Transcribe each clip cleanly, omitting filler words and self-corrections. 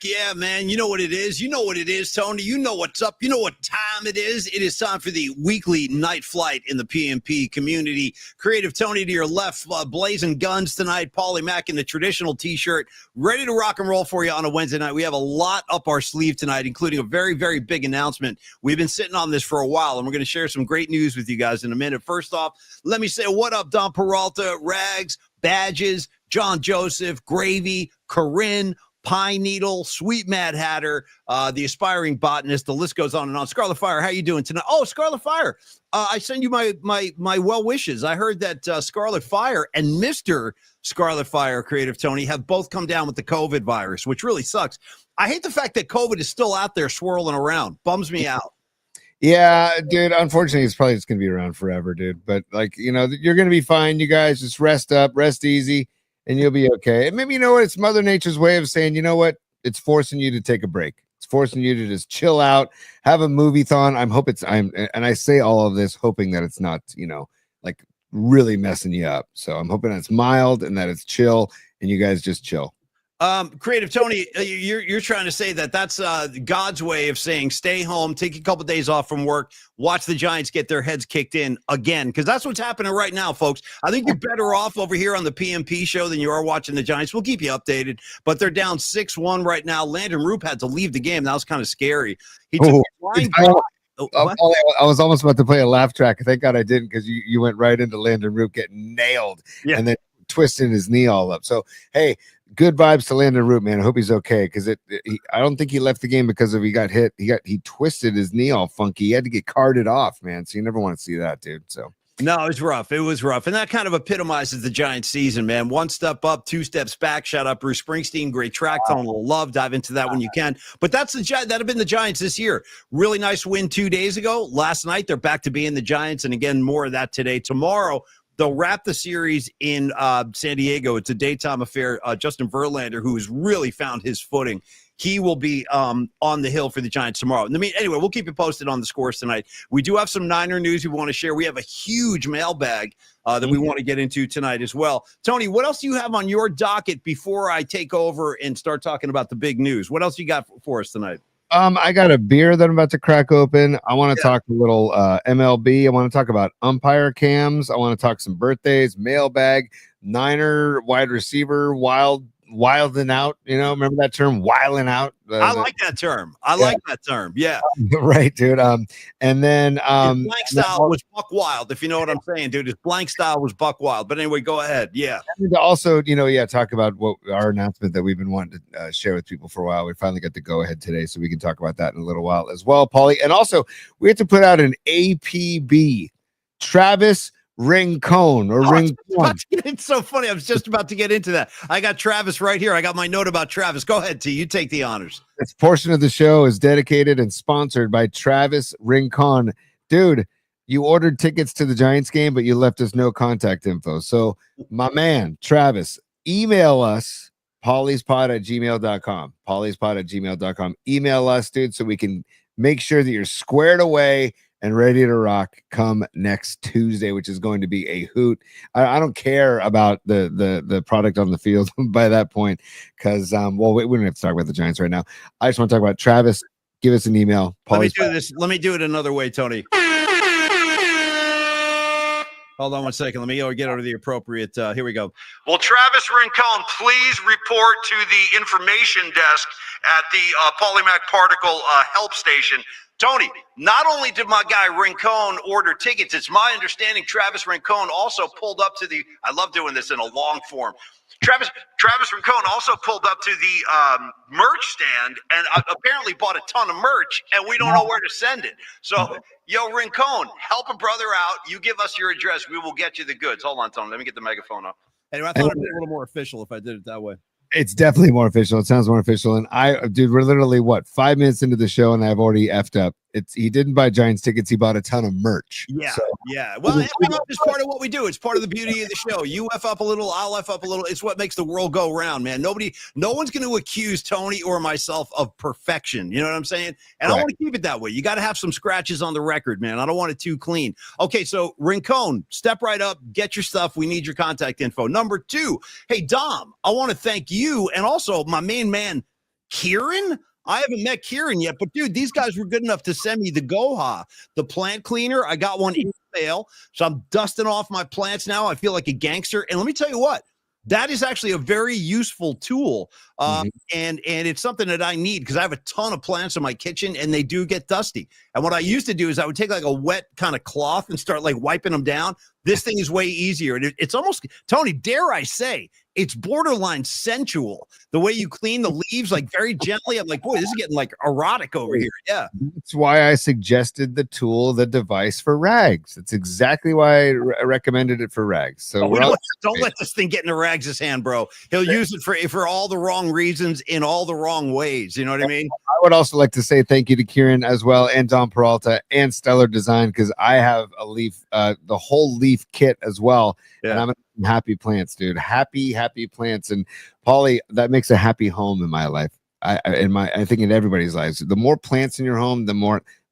yeah, man. You know what it is. You know what it is, Tony. You know what's up. You know what time it is. It is time for the weekly night flight in the PMP community. Creative Tony to your left, blazing guns tonight. Paulie Mack in the traditional T-shirt, ready to rock and roll for you on a Wednesday night. We have a lot up our sleeve tonight, including a very, very big announcement. We've been sitting on this for a while, and we're going to share some great news with you guys in a minute. First off, let me say what up, Don Peralta, Rags, Badges, John Joseph, Gravy, Corinne, Pine Needle, Sweet Mad Hatter, the aspiring botanist. The list goes on and on. Scarlet Fire, how you doing tonight? Oh, Scarlet Fire, I send you my well wishes. I heard that Scarlet Fire and Mr. Scarlet Fire, Creative Tony, have both come down with the COVID virus, which really sucks. I hate the fact that COVID is still out there swirling around. Bums me out. Yeah, dude, unfortunately, it's probably just going to be around forever, dude. But, like, you know, you're going to be fine. You guys just rest up, rest easy, and you'll be okay. And maybe, you know what? It's Mother Nature's way of saying, you know what? It's forcing you to take a break. It's forcing you to just chill out, have a movie-thon. And I say all of this hoping that it's not, you know, like really messing you up. So I'm hoping that it's mild and that it's chill and you guys just chill. Creative Tony, you're trying to say that that's God's way of saying stay home, take a couple days off from work, watch the Giants get their heads kicked in again, because that's what's happening right now, folks. I think you're better off over here on the PMP show than you are watching the Giants. We'll keep you updated, but they're down 6-1 right now. Landon Roupp had to leave the game. That was kind of scary. He took a flying I was almost about to play a laugh track. Thank God I didn't, because you went right into Landon Roupp getting nailed and then twisting his knee all up. So, hey, good vibes to Landon Roupp, man. I hope he's okay, because I don't think he left the game because he got hit. He twisted his knee all funky. He had to get carted off, man. So you never want to see that, dude. So no, it was rough. It was rough. And that kind of epitomizes the Giants season, man. One step up, two steps back. Shout out Bruce Springsteen. Great track. Tone a little love. Dive into that when you can. But that have been the Giants this year. Really nice win 2 days ago. Last night, they're back to being the Giants. And again, more of that today. Tomorrow, they'll wrap the series in San Diego. It's a daytime affair. Justin Verlander, who has really found his footing, he will be on the hill for the Giants tomorrow. Anyway, we'll keep you posted on the scores tonight. We do have some Niner news we want to share. We have a huge mailbag that we want to get into tonight as well. Tony, what else do you have on your docket before I take over and start talking about the big news? What else you got for us tonight? I got a beer that I'm about to crack open. I want to talk a little MLB. I want to talk about umpire cams. I want to talk some birthdays, mailbag, Niner wide receiver, wilding out. You know, remember that term, wilding out? I like that term. I like that term. Yeah. Right, dude. And then his blank style was buck wild, if you know what I'm saying, dude. His blank style was buck wild. But anyway, go ahead. Yeah. And also, you know, talk about what our announcement that we've been wanting to share with people for a while. We finally got the go ahead today, so we can talk about that in a little while as well, Paulie. And also, we have to put out an APB, Travis Rincon or Rincon. It's so funny. I was just about to get into that. I got Travis right here. I got my note about Travis. Go ahead, T. You take the honors. This portion of the show is dedicated and sponsored by Travis Rincon. Dude, you ordered tickets to the Giants game, but you left us no contact info. So, my man, Travis, email us, pauliespod@gmail.com. pauliespod@gmail.com. Email us, dude, so we can make sure that you're squared away and ready to rock come next Tuesday, which is going to be a hoot. I don't care about the product on the field by that point, because we don't have to talk about the Giants right now. I just want to talk about Travis. Give us an email. Let me do this. Let me do it another way, Tony. Hold on one second. Let me get over the appropriate. Here we go. Well, Travis Rincon, please report to the information desk at the Polymac Particle help station. Tony, not only did my guy Rincon order tickets, it's my understanding Travis Rincon also pulled up to the, I love doing this in a long form. Travis Rincon also pulled up to the merch stand and apparently bought a ton of merch, and we don't know where to send it. So, yo, Rincon, help a brother out. You give us your address. We will get you the goods. Hold on, Tony. Let me get the megaphone up. Anyway, I thought it'd be a little more official if I did it that way. It's definitely more official. It sounds more official. And dude, we're literally 5 minutes into the show, and I've already effed up. He didn't buy Giants tickets. He bought a ton of merch. Yeah. Well, it's part of what we do. It's part of the beauty of the show. You F up a little, I'll F up a little. It's what makes the world go round, man. No one's going to accuse Tony or myself of perfection. You know what I'm saying? And I want to keep it that way. You got to have some scratches on the record, man. I don't want it too clean. Okay, so Rincon, step right up, get your stuff. We need your contact info. Number 2, hey, Dom, I want to thank you and also my main man, Kieran? I haven't met Kieran yet, but dude, these guys were good enough to send me the Goha, the plant cleaner. I got one in the mail, so I'm dusting off my plants now. I feel like a gangster. And let me tell you what, that is actually a very useful tool. And it's something that I need because I have a ton of plants in my kitchen and they do get dusty. And what I used to do is I would take like a wet kind of cloth and start like wiping them down. This thing is way easier. And it's almost, Tony, dare I say, it's borderline sensual. The way you clean the leaves, like very gently. I'm like, boy, this is getting like erotic over here. Yeah. That's why I suggested the tool, the device for rags. That's exactly why I recommended it for rags. So don't let this thing get into Rags' hand, bro. He'll use it for all the wrong reasons in all the wrong ways. You know what I mean? I would also like to say thank you to Kieran as well, and Don Peralta and Stellar Design, because I have a leaf, the whole leaf kit as well. Yeah. And I'm happy plants, dude. Happy plants. And Paulie, that makes a happy home in my life. I think in everybody's lives. The more plants in your home,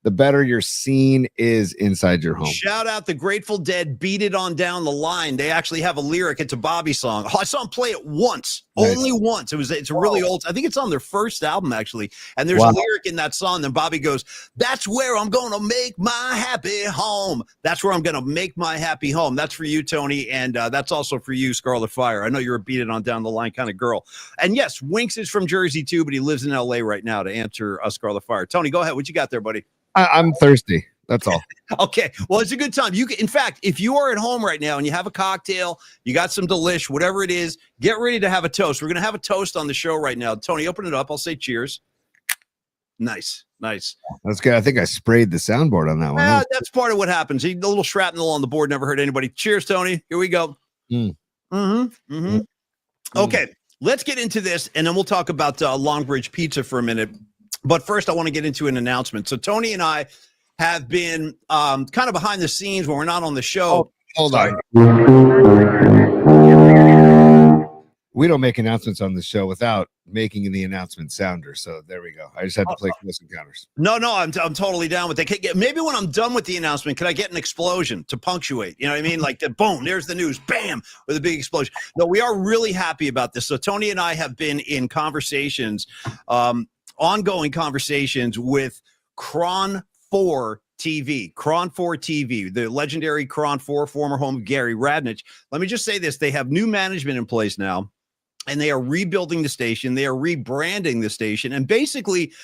the better your scene is inside your home. Shout out the Grateful Dead, Beat It On Down the Line. They actually have a lyric. It's a Bobby song. I saw them play it once, only once. It's a really old, I think it's on their first album actually. And there's a lyric in that song. Then Bobby goes, "That's where I'm going to make my happy home. That's where I'm going to make my happy home." That's for you, Tony. And that's also for you, Scarlet Fire. I know you're a Beat It On Down the Line kind of girl. And yes, Winks is from Jersey too, but he lives in LA right now to answer Scarlet Fire. Tony, go ahead. What you got there, buddy? I'm thirsty. That's all. Okay. Well, it's a good time. In fact, if you are at home right now and you have a cocktail, you got some delish, whatever it is, get ready to have a toast. We're going to have a toast on the show right now. Tony, open it up. I'll say cheers. Nice. That's good. I think I sprayed the soundboard on that one. That's part of what happens. A little shrapnel on the board never hurt anybody. Cheers, Tony. Here we go. Okay. Let's get into this, and then we'll talk about Longbridge Pizza for a minute. But first, I want to get into an announcement. So Tony and I have been kind of behind the scenes when we're not on the show. Hold on. We don't make announcements on the show without making the announcement sounder. So there we go. I just had to play close encounters. No, I'm totally down with it. Maybe when I'm done with the announcement, can I get an explosion to punctuate? You know what I mean? Like the boom, there's the news, bam, with a big explosion. No, we are really happy about this. So Tony and I have been in conversations, ongoing conversations with Cron 4 TV, Cron 4 TV, the legendary Cron 4, former home of Gary Radnich. Let me just say this. They have new management in place now, and they are rebuilding the station. They are rebranding the station and basically,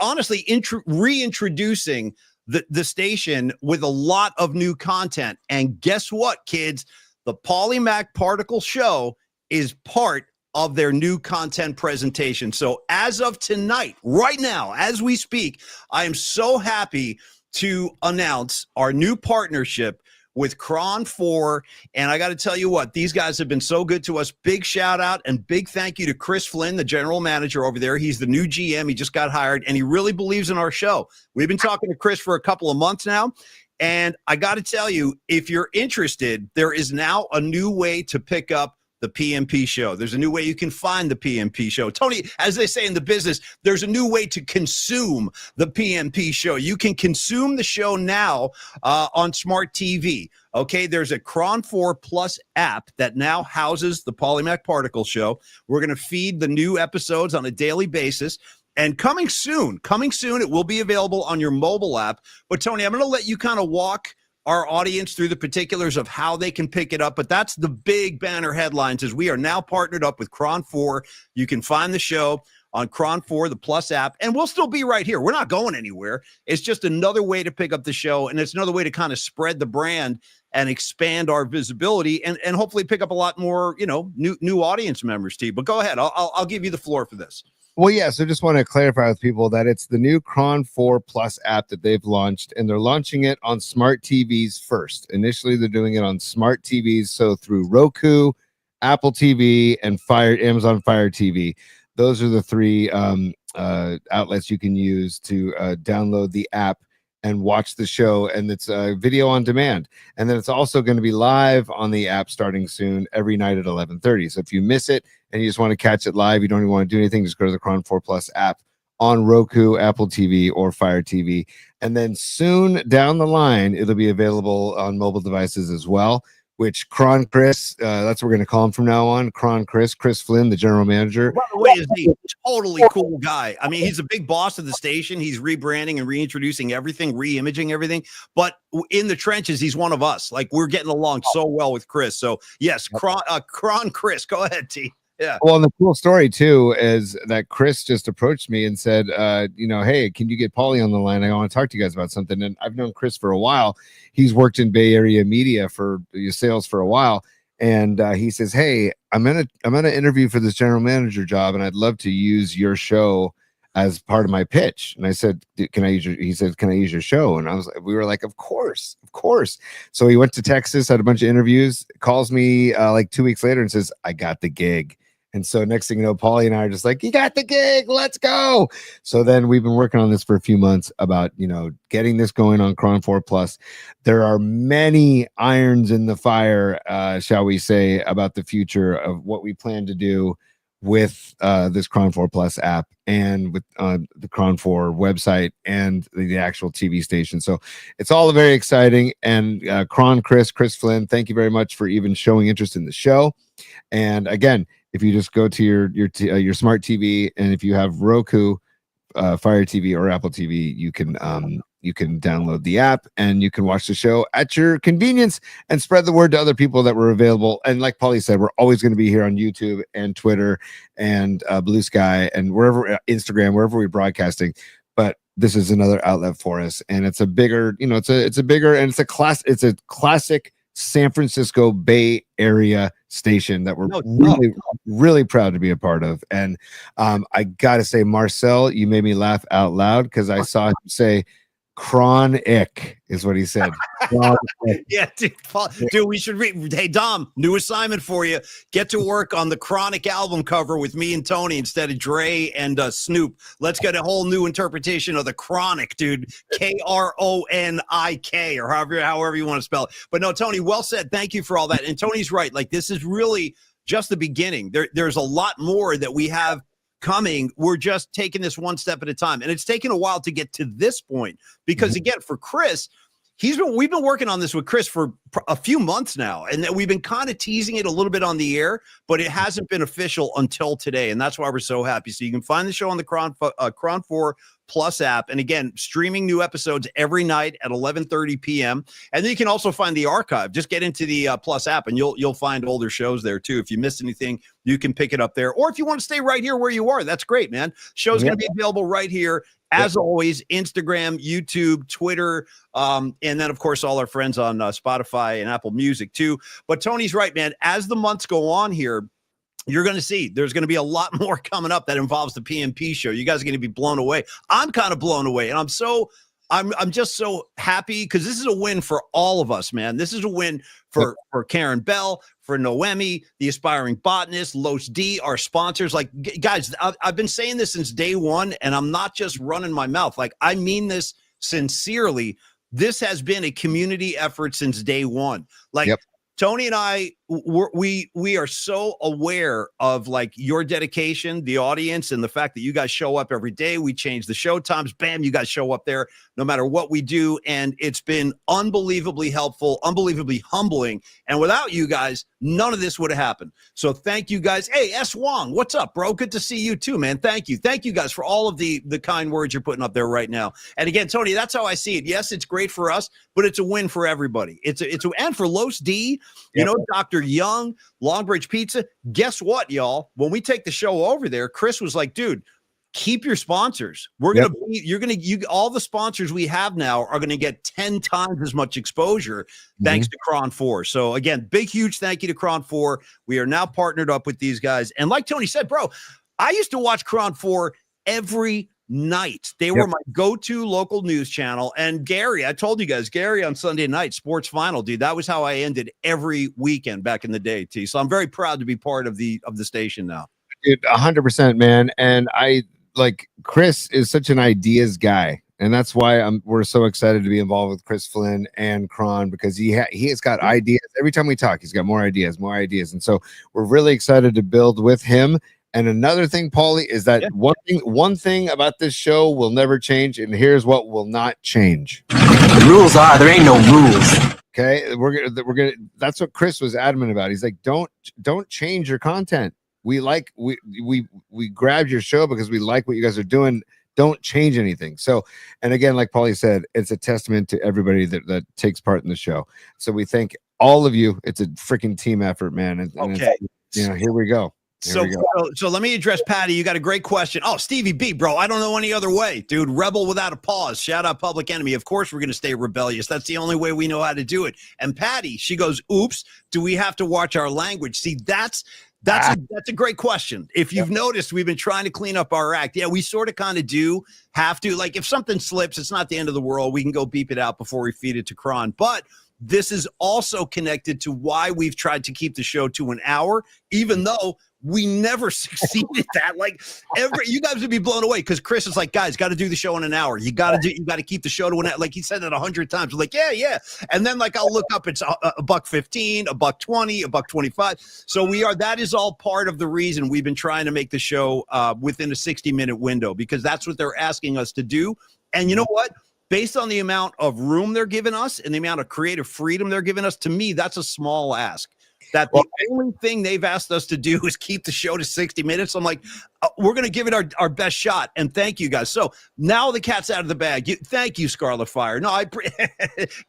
honestly, reintroducing the station with a lot of new content. And guess what, kids? The Paulie Mac Particle Show is part of their new content presentation. So as of tonight, right now, as we speak, I am so happy to announce our new partnership with Cron 4. And I got to tell you what, these guys have been so good to us. Big shout out and big thank you to Chris Flynn, the general manager over there. He's the new GM. He just got hired and he really believes in our show. We've been talking to Chris for a couple of months now. And I got to tell you, if you're interested, there is now a new way to pick up the PMP show. There's a new way you can find the PMP show. Tony, as they say in the business, there's a new way to consume the PMP show. You can consume the show now on smart TV. Okay, there's a Cron 4 Plus app that now houses the Paulie Mac Particle Show. We're going to feed the new episodes on a daily basis. And coming soon, it will be available on your mobile app. But Tony, I'm going to let you kind of walk our audience through the particulars of how they can pick it up. But that's the big banner headlines is we are now partnered up with Cron 4. You can find the show on Cron 4, the Plus app, and we'll still be right here. We're not going anywhere. It's just another way to pick up the show, and it's another way to kind of spread the brand and expand our visibility and hopefully pick up a lot more, new audience members, T. But go ahead. I'll give you the floor for this. Well, yeah, so just want to clarify with people that it's the new Cron 4 Plus app that they've launched, and they're launching it on smart TVs first. Initially, they're doing it on smart TVs, so through Roku, Apple TV, and Amazon Fire TV. Those are the three outlets you can use to download the app and watch the show, and it's video on demand. And then it's also going to be live on the app starting soon every night at 11:30. So if you miss it and you just want to catch it live, you don't even want to do anything, just go to the Cron 4 Plus app on Roku, Apple TV, or Fire TV. And then soon down the line, it'll be available on mobile devices as well. which Cron Chris, that's what we're going to call him from now on. Cron Chris Flynn, the general manager. By the way, is he totally cool guy? I mean, he's a big boss of the station. He's rebranding and reintroducing everything, re-imaging everything. But in the trenches, he's one of us. Like, we're getting along so well with Chris. So yes, Cron Chris, go ahead, T. Yeah. Well, and the cool story too is that Chris just approached me and said, hey, can you get Paulie on the line? I want to talk to you guys about something. And I've known Chris for a while. He's worked in Bay Area media for sales for a while. And he says, hey, I'm gonna interview for this general manager job, and I'd love to use your show as part of my pitch. And I said, can I use your, he said, can I use your show? And we were like, of course. So he went to Texas, had a bunch of interviews, calls me like 2 weeks later and says, I got the gig. And so next thing you know, Paulie and I are just like, you got the gig, let's go. So then we've been working on this for a few months about, getting this going on Cron 4 Plus. There are many irons in the fire, shall we say, about the future of what we plan to do with this Cron 4 Plus app and with the Cron 4 website and the actual TV station. So it's all very exciting. And Cron Chris Flynn, thank you very much for even showing interest in the show. And again, if you just go to your smart TV, and if you have Roku, Fire TV, or Apple TV, you can download the app and you can watch the show at your convenience and spread the word to other people that we're available. And like Paulie said, we're always going to be here on YouTube and Twitter and Blue Sky and wherever, Instagram, wherever we're broadcasting. But this is another outlet for us, and it's a bigger, it's a bigger, and it's a classic San Francisco Bay Area station that we're really proud to be a part of. And I gotta say, Marcel, you made me laugh out loud because I saw him say chronic is what he said. Yeah, dude, we should read. Hey, Dom, new assignment for you. Get to work on the Chronic album cover with me and Tony instead of Dre and Snoop. Let's get a whole new interpretation of the Chronic, dude. Kronik, or however you want to spell it. But no, Tony, well said. Thank you for all that. And Tony's right. Like, this is really just the beginning. There's a lot more that we have coming. We're just taking this one step at a time, and it's taken a while to get to this point because again, for Chris, we've been working on this with Chris for a few months now, and that we've been kind of teasing it a little bit on the air, but it hasn't been official until today, and that's why we're so happy. So you can find the show on the Cron 4 Plus app, and again, streaming new episodes every night at 11:30 p.m. And then you can also find the archive. Just get into the Plus app, and you'll find older shows there too. If you missed anything, you can pick it up there. Or if you want to stay right here where you are, that's great, man. Show's going to be available right here. As always, Instagram, YouTube, Twitter, and then, of course, all our friends on Spotify and Apple Music, too. But Tony's right, man. As the months go on here, you're going to see there's going to be a lot more coming up that involves the PMP show. You guys are going to be blown away. I'm kind of blown away, and I'm just so happy because this is a win for all of us, man. This is a win for Karen Bell, for Noemi, the aspiring botanist, Los D, our sponsors. Like, guys, I've been saying this since day one, and I'm not just running my mouth. Like, I mean this sincerely. This has been a community effort since day one. Like, Tony and I, we are so aware of like your dedication, the audience, and the fact that you guys show up every day. We change the show times. Bam, you guys show up there no matter what we do. And it's been unbelievably helpful, unbelievably humbling. And without you guys, none of this would have happened. So thank you guys. Hey, S. Wong, what's up, bro? Good to see you too, man. Thank you. Thank you guys for all of the kind words you're putting up there right now. And again, Tony, that's how I see it. Yes, it's great for us, but it's a win for everybody. And for Los D, you know, Dr. Young, Longbridge Pizza. Guess what, y'all? When we take the show over there, Chris was like, dude, keep your sponsors. All the sponsors we have now are going to get 10 times as much exposure thanks to Cron 4. So again, big, huge thank you to Cron 4. We are now partnered up with these guys. And like Tony said, bro, I used to watch Cron 4 every night. They were my go-to local news channel. And Gary, I told you guys, Gary on Sunday night, Sports Final, dude, that was how I ended every weekend back in the day, T. So I'm very proud to be part of the station now. Dude, 100%, man. And Chris is such an ideas guy. And that's why we're so excited to be involved with Chris Flynn and Cron, because he has got ideas. Every time we talk, he's got more ideas. And so we're really excited to build with him. And another thing, Paulie, is that one thing about this show will never change, and here's what will not change. The rules are there ain't no rules. Okay, we're gonna. That's what Chris was adamant about. He's like, don't change your content. We grabbed your show because we like what you guys are doing. Don't change anything. So, and again, like Paulie said, it's a testament to everybody that takes part in the show. So we thank all of you. It's a freaking team effort, man. And Okay. Here we go. So let me address Patty. You got a great question. Oh, Stevie B, bro, I don't know any other way, dude. Rebel without a pause. Shout out Public Enemy. Of course, we're going to stay rebellious. That's the only way we know how to do it. And Patty, she goes, oops, do we have to watch our language? See, that's a great question. If you've noticed, we've been trying to clean up our act. Yeah, we sort of kind of do have to. Like, if something slips, it's not the end of the world. We can go beep it out before we feed it to Kron. But this is also connected to why we've tried to keep the show to an hour, even though we never succeeded that. Like, you guys would be blown away because Chris is like, guys, got to do the show in an hour. You got to keep the show to an hour. Like, he said that 100 times. We're like, yeah. And then like, I'll look up, it's $1.15, $1.20, $1.25. So that is all part of the reason we've been trying to make the show within a 60-minute window, because that's what they're asking us to do. And you know what? Based on the amount of room they're giving us and the amount of creative freedom they're giving us, to me, that's a small ask. That the only thing they've asked us to do is keep the show to 60 minutes. I'm like, we're going to give it our best shot. And thank you guys. So now the cat's out of the bag. Thank you, Scarlet Fire. No,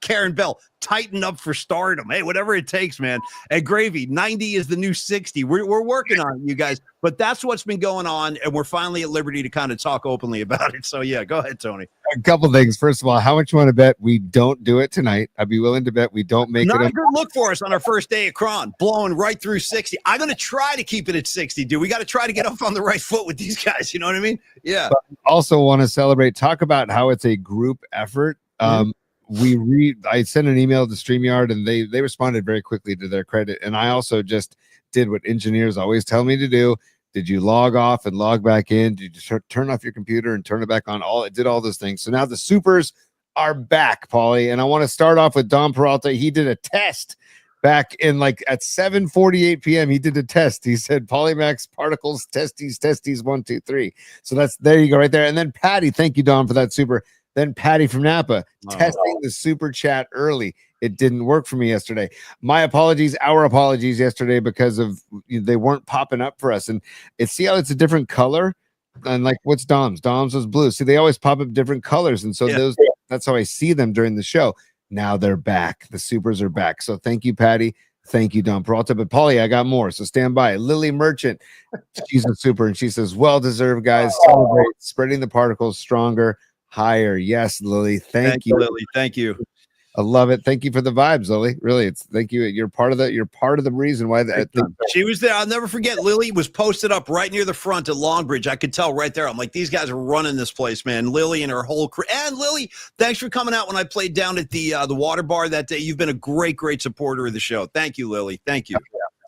Karen Bell, tighten up for stardom. Hey, whatever it takes, man. And Gravy, 90 is the new 60. We're working on it, you guys. But that's what's been going on. And we're finally at liberty to kind of talk openly about it. So, yeah, go ahead, Tony. A couple things. First of all, how much you want to bet we don't do it tonight? I'd be willing to bet we don't make Not it. Not a good look for us on our first day at Kron, blowing right through 60. I'm going to try to keep it at 60, dude. We got to try to get up on the right foot with these guys. You know what I mean? Yeah. But also want to celebrate, talk about how it's a group effort. I sent an email to StreamYard and they responded very quickly, to their credit. And I also just did what engineers always tell me to do. Did you log off and log back in? Did you turn off your computer and turn it back on? It did all those things. So now the supers are back, Paulie. And I want to start off with Don Peralta. He did a test back in at 7:48 p.m. He did a test. He said Polymax particles, testes, 1, 2, 3. So there you go right there. And then Patty, thank you, Don, for that super. Then Patty from Napa testing the super chat early. It didn't work for me yesterday. My apologies, our apologies yesterday, because of they weren't popping up for us. And see how it's a different color? And what's Dom's? Dom's was blue. See, they always pop up different colors. And so that's how I see them during the show. Now they're back. The supers are back. So thank you, Patty. Thank you, Don Peralta. But Paulie, I got more. So stand by. Lily Merchant, she's a super. And she says, well-deserved, guys. Celebrate. Spreading the particles stronger, higher. Yes, Lily. Thank you, Lily. Thank you. I love it. Thank you for the vibes, Lily. Really, thank you. You're part of the reason why she was there. I'll never forget. Lily was posted up right near the front at Longbridge. I could tell right there. I'm like, these guys are running this place, man. Lily and her whole crew. And Lily, thanks for coming out when I played down at the water bar that day. You've been a great supporter of the show. Thank you, Lily. Thank you.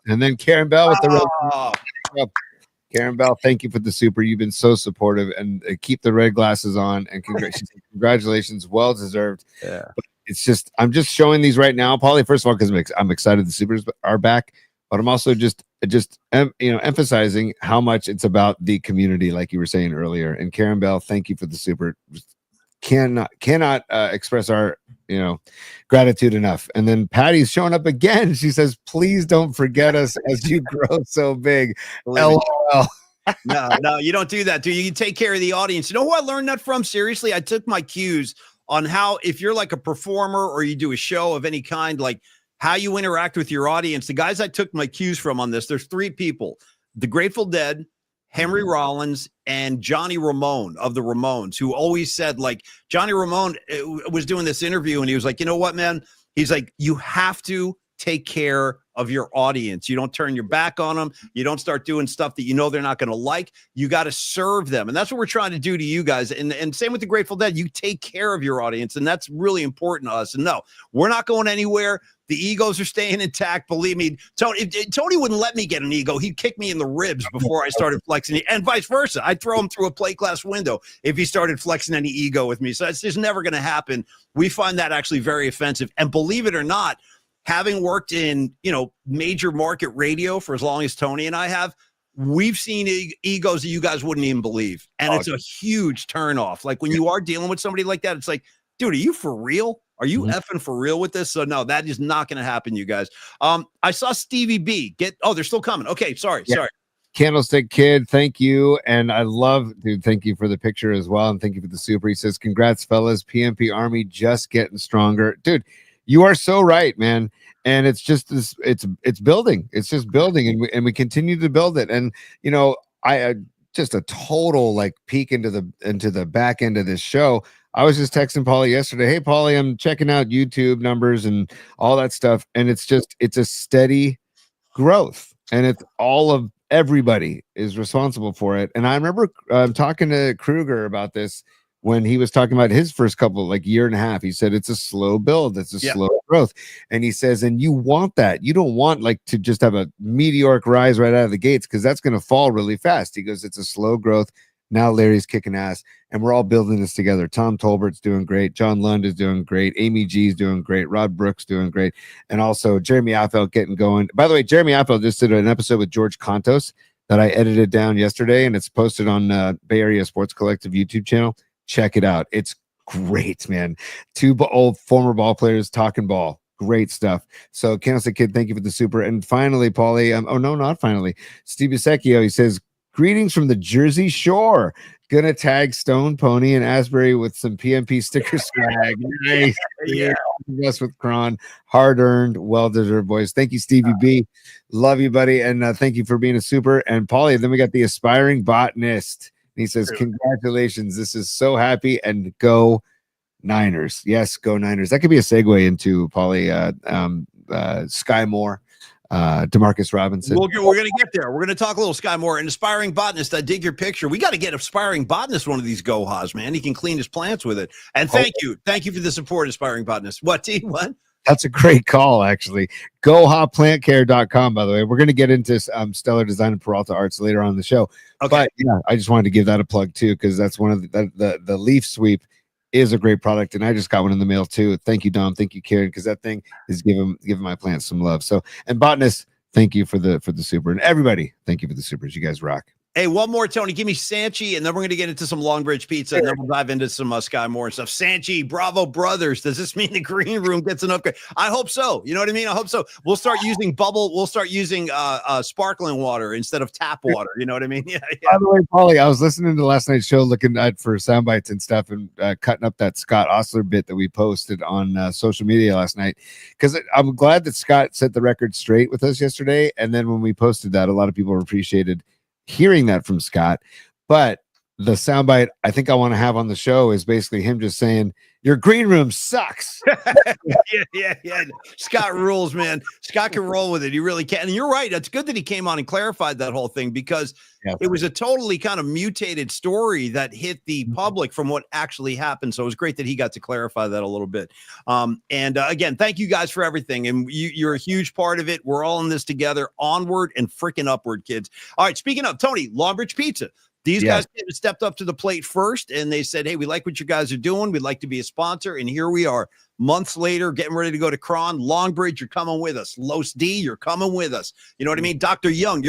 And then Karen Bell with the Karen Bell, thank you for the super. You've been so supportive, and keep the red glasses on. And congratulations, well deserved. Yeah. But I'm just showing these right now, Paulie. First of all, because I'm excited the supers are back, but I'm also just emphasizing how much it's about the community, like you were saying earlier. And Karen Bell, thank you for the super. Cannot express our gratitude enough. And then Patty's showing up again. She says, please don't forget us as you grow so big. LOL. No, you don't do that, dude. You take care of the audience. You know who I learned that from? Seriously, I took my cues on how, if you're like a performer or you do a show of any kind, like how you interact with your audience. The guys I took my cues from on this, there's 3 people: the Grateful Dead, Henry Rollins, and Johnny Ramone of the Ramones, who always said, Johnny Ramone was doing this interview and he was like, you know what, man? He's like, you have to take care of your audience. You don't turn your back on them. You don't start doing stuff that they're not going to like. You got to serve them. And that's what we're trying to do to you guys. And same with the Grateful Dead. You take care of your audience. And that's really important to us. And no, we're not going anywhere. The egos are staying intact. Believe me, Tony wouldn't let me get an ego. He'd kick me in the ribs before I started flexing, and vice versa. I'd throw him through a plate glass window if he started flexing any ego with me. So it's just never going to happen. We find that actually very offensive. And believe it or not, having worked in, major market radio for as long as Tony and I have, we've seen egos that you guys wouldn't even believe. And it's a huge turnoff. Like when you are dealing with somebody like that, it's like, dude, are you for real? Are you effing for real with this? So no, that is not going to happen, you guys. I saw Stevie B they're still coming. Okay, sorry. Candlestick Kid, thank you. And I love, dude, thank you for the picture as well. And thank you for the super. He says, congrats, fellas. PMP Army just getting stronger. Dude, you are so right, man. And it's just this, it's building. It's just building, and we continue to build it. And I just a total like peek into the back end of this show. I was just texting Paulie yesterday. Hey, Paulie, I'm checking out YouTube numbers and all that stuff. And it's a steady growth, and it's all of everybody is responsible for it. And I remember talking to Kruger about this when he was talking about his first couple, like year and a half. He said it's a slow build, it's a slow growth. And he says, and you want that. You don't want like to just have a meteoric rise right out of the gates, because that's going to fall really fast. He goes, it's a slow growth. Now Larry's kicking ass, and we're all building this together. Tom Tolbert's doing great. John Lund is doing great. Amy G's doing great. Rod Brooks doing great. And also Jeremy Affel getting going. By the way, Jeremy Affel just did an episode with George Contos that I edited down yesterday, and it's posted on Bay Area Sports Collective YouTube channel. Check it out. It's great, man. Two old former ball players talking ball. Great stuff. So Candlestick Kid, thank you for the super. And finally, Paulie, not finally, Steve Bisecchio, he says, greetings from the Jersey Shore. Gonna tag Stone Pony and Asbury with some PMP sticker swag. Nice. Yeah. Yes, with Kron. Hard earned, well deserved, boys. Thank you, Stevie B. Love you, buddy. And thank you for being a super. And Paulie, then we got the aspiring botanist. And he says, congratulations. This is so happy, and go Niners. Yes, go Niners. That could be a segue into Paulie, Sky Moore. Demarcus Robinson. We're going to get there. We're going to talk a little Sky Moore. And aspiring botanist, I dig your picture. We got to get aspiring botanist one of these Gohas, man. He can clean his plants with it. And thank you for the support, aspiring botanist. What, T? What? That's a great call, actually. GoHaPlantCare.com, by the way. We're going to get into Stellar Design and Peralta Arts later on in the show. Okay. But yeah, I just wanted to give that a plug too, because that's one of the leaf sweep is a great product, and I just got one in the mail too. Thank you, Dom. Thank you, Karen, because that thing is giving my plants some love. So, and botanist, thank you for the super, and everybody, thank you for the supers. You guys rock. Hey, one more, Tony. Give me Sanchi, and then we're going to get into some Longbridge pizza, and then we'll dive into some Sky Moore and stuff. Sanchi, Bravo Brothers. Does this mean the green room gets an upgrade? I hope so. You know what I mean? I hope so. We'll start using We'll start using sparkling water instead of tap water. You know what I mean? Yeah. By the way, Paulie, I was listening to last night's show, looking for sound bites and stuff, and cutting up that Scott Ostler bit that we posted on social media last night, because I'm glad that Scott set the record straight with us yesterday. And then when we posted that, a lot of people appreciated hearing that from Scott. But the soundbite I think I want to have on the show is basically him just saying, your green room sucks. Yeah. Scott rules, man. Scott can roll with it. He really can. And you're right. It's good that he came on and clarified that whole thing, because it was a totally kind of mutated story that hit the public from what actually happened. So it was great that he got to clarify that a little bit. Again, thank you guys for everything. And you're a huge part of it. We're all in this together. Onward and freaking upward, kids. All right. Speaking of, Tony, Longbridge Pizza. These guys stepped up to the plate first, and they said, hey, we like what you guys are doing. We'd like to be a sponsor. And here we are, months later, getting ready to go to Cron. Longbridge, you're coming with us. Los D, you're coming with us. You know what I mean? Dr. Young,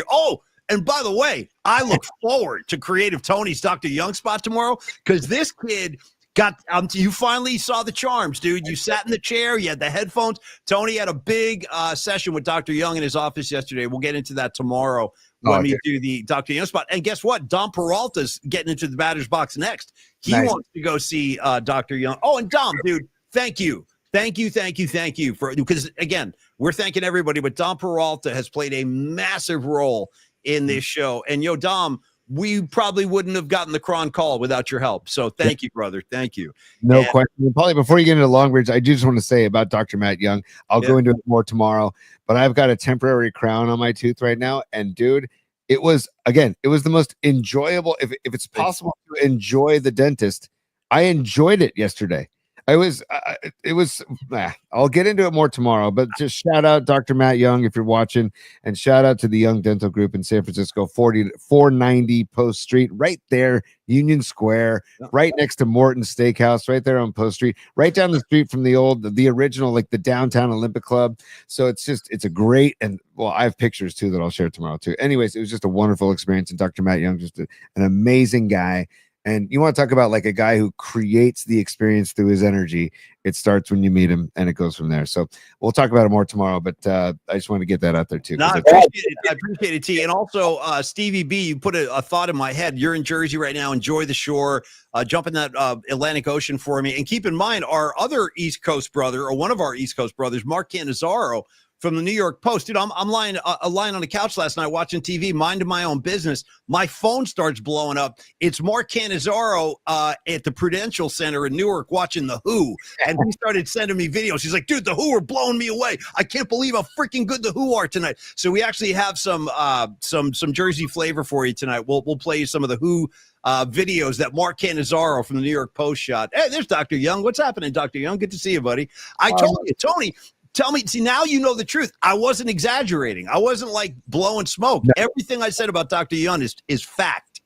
and by the way, I look forward to Creative Tony's Dr. Young spot tomorrow, because this kid got you finally saw the charms, dude. You sat in the chair, you had the headphones. Tony had a big session with Dr. Young in his office yesterday. We'll get into that tomorrow when we do the Dr. Young spot. And guess what? Dom Peralta's getting into the batter's box next. He wants to go see Dr. Young. Oh, and Dom, dude, thank you for, because again, we're thanking everybody, but Dom Peralta has played a massive role in this show. And Dom, we probably wouldn't have gotten the Cron call without your help. So thank you, brother. Thank you. No question. Probably before you get into Longbridge, I do just want to say about Dr. Matt Young. I'll go into it more tomorrow, but I've got a temporary crown on my tooth right now. And dude, it was the most enjoyable. If it's possible to enjoy the dentist, I enjoyed it yesterday. I'll get into it more tomorrow, but just shout out Dr. Matt Young if you're watching, and shout out to the Young Dental Group in San Francisco, 490 Post Street, right there, Union Square, right next to Morton's Steakhouse, right there on Post Street, right down the street from the original, like the downtown Olympic Club. So it's a great, and I have pictures too that I'll share tomorrow too. Anyways, it was just a wonderful experience, and Dr. Matt Young, just an amazing guy. And you want to talk about like a guy who creates the experience through his energy. It starts when you meet him, and it goes from there. So we'll talk about it more tomorrow, but I just want to get that out there too. No, I appreciate it, T. And also, Stevie B, you put a thought in my head. You're in Jersey right now. Enjoy the shore. Jump in that Atlantic Ocean for me. And keep in mind, our other East Coast brother, or one of our East Coast brothers, Mark Cannizzaro from the New York Post. Dude, I'm lying on the couch last night watching TV, minding my own business. My phone starts blowing up. It's Mark Cannizzaro at the Prudential Center in Newark watching The Who. And he started sending me videos. He's like, dude, The Who are blowing me away. I can't believe how freaking good The Who are tonight. So we actually have some Jersey flavor for you tonight. We'll play you some of The Who videos that Mark Cannizzaro from the New York Post shot. Hey, there's Dr. Young. What's happening, Dr. Young? Good to see you, buddy. I told you, Tony, tell me, see, now you know the truth. I wasn't exaggerating. I wasn't like blowing smoke. No. Everything I said about Dr. Young is fact.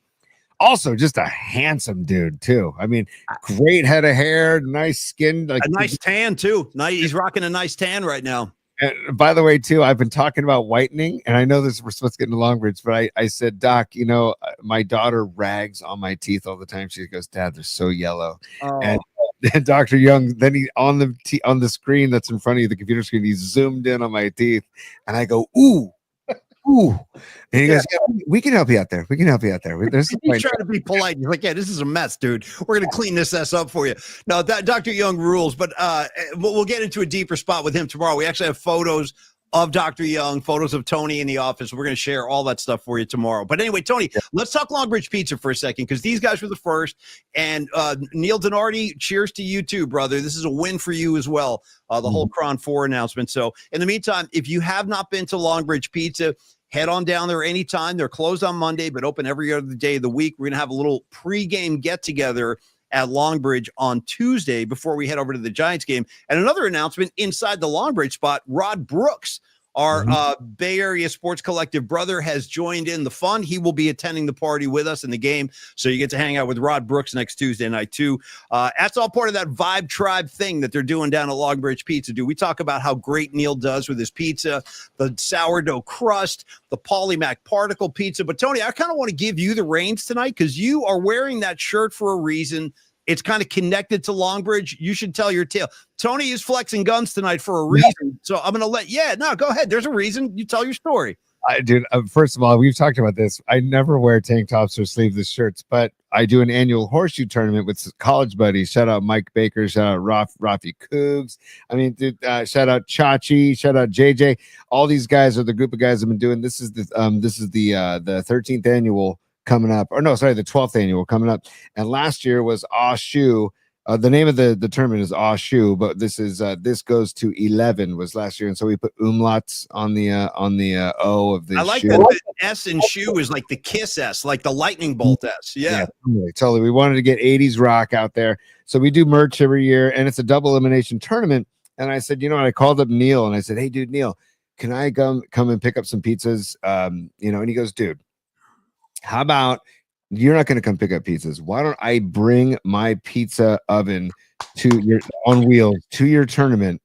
Also, just a handsome dude, too. I mean, great head of hair, nice skin. Like, a nice tan, too. He's rocking a nice tan right now. And by the way, too, I've been talking about whitening, and I know this we're supposed to get into Longbridge, but I said, Doc, you know, my daughter rags on my teeth all the time. She goes, Dad, they're so yellow. Oh. And Dr. Young, then he on the screen that's in front of you, the computer screen, he zoomed in on my teeth, and I go, ooh. And he goes, yeah, we can help you out there. We can help you out there. He's trying to be polite. He's like, yeah, this is a mess, dude. We're going to clean this up for you. No, Dr. Young rules, but we'll get into a deeper spot with him tomorrow. We actually have photos of Dr. Young, photos of Tony in the office. We're going to share all that stuff for you tomorrow. But anyway, Tony, let's talk Longbridge Pizza for a second, because these guys were the first. And Neil Donardi, cheers to you too, brother. This is a win for you as well, the whole Cron 4 announcement. So in the meantime, if you have not been to Longbridge Pizza, head on down there anytime. They're closed on Monday, but open every other day of the week. We're going to have a little pregame get-together at Longbridge on Tuesday before we head over to the Giants game. And another announcement inside the Longbridge spot, Rod Brooks, our Bay Area Sports Collective brother, has joined in the fun. He will be attending the party with us in the game, so you get to hang out with Rod Brooks next Tuesday night too. That's all part of that Vibe Tribe thing that they're doing down at Longbridge Pizza. We talk about how great Neil does with his pizza, the sourdough crust, the Polymac particle pizza. But Tony, I kind of want to give you the reins tonight, because you are wearing that shirt for a reason. It's kind of connected to Longbridge. You should tell your tale. Tony is flexing guns tonight for a reason. So I'm going to go ahead. There's a reason. You tell your story. Dude, first of all, we've talked about this. I never wear tank tops or sleeveless shirts, but I do an annual horseshoe tournament with college buddies. Shout out Mike Baker. Shout out Rafi Cougs. I mean, dude, shout out Chachi. Shout out JJ. All these guys are the group of guys I've been doing. This is the 13th annual coming up, or no, sorry, the 12th annual coming up. And last year was Shoe. The name of the tournament is Shoe, but this goes to 11 was last year, and so we put umlauts on the O of the. I like shoe. that the S in shoe is like the Kiss S, like the lightning bolt S. Yeah, totally. We wanted to get 80s rock out there, so we do merch every year, and it's a double elimination tournament. And I said, I called up Neil and I said, hey, dude, Neil, can I come and pick up some pizzas? And he goes, dude, how about you're not going to come pick up pizzas? Why don't I bring my pizza oven on wheels to your tournament,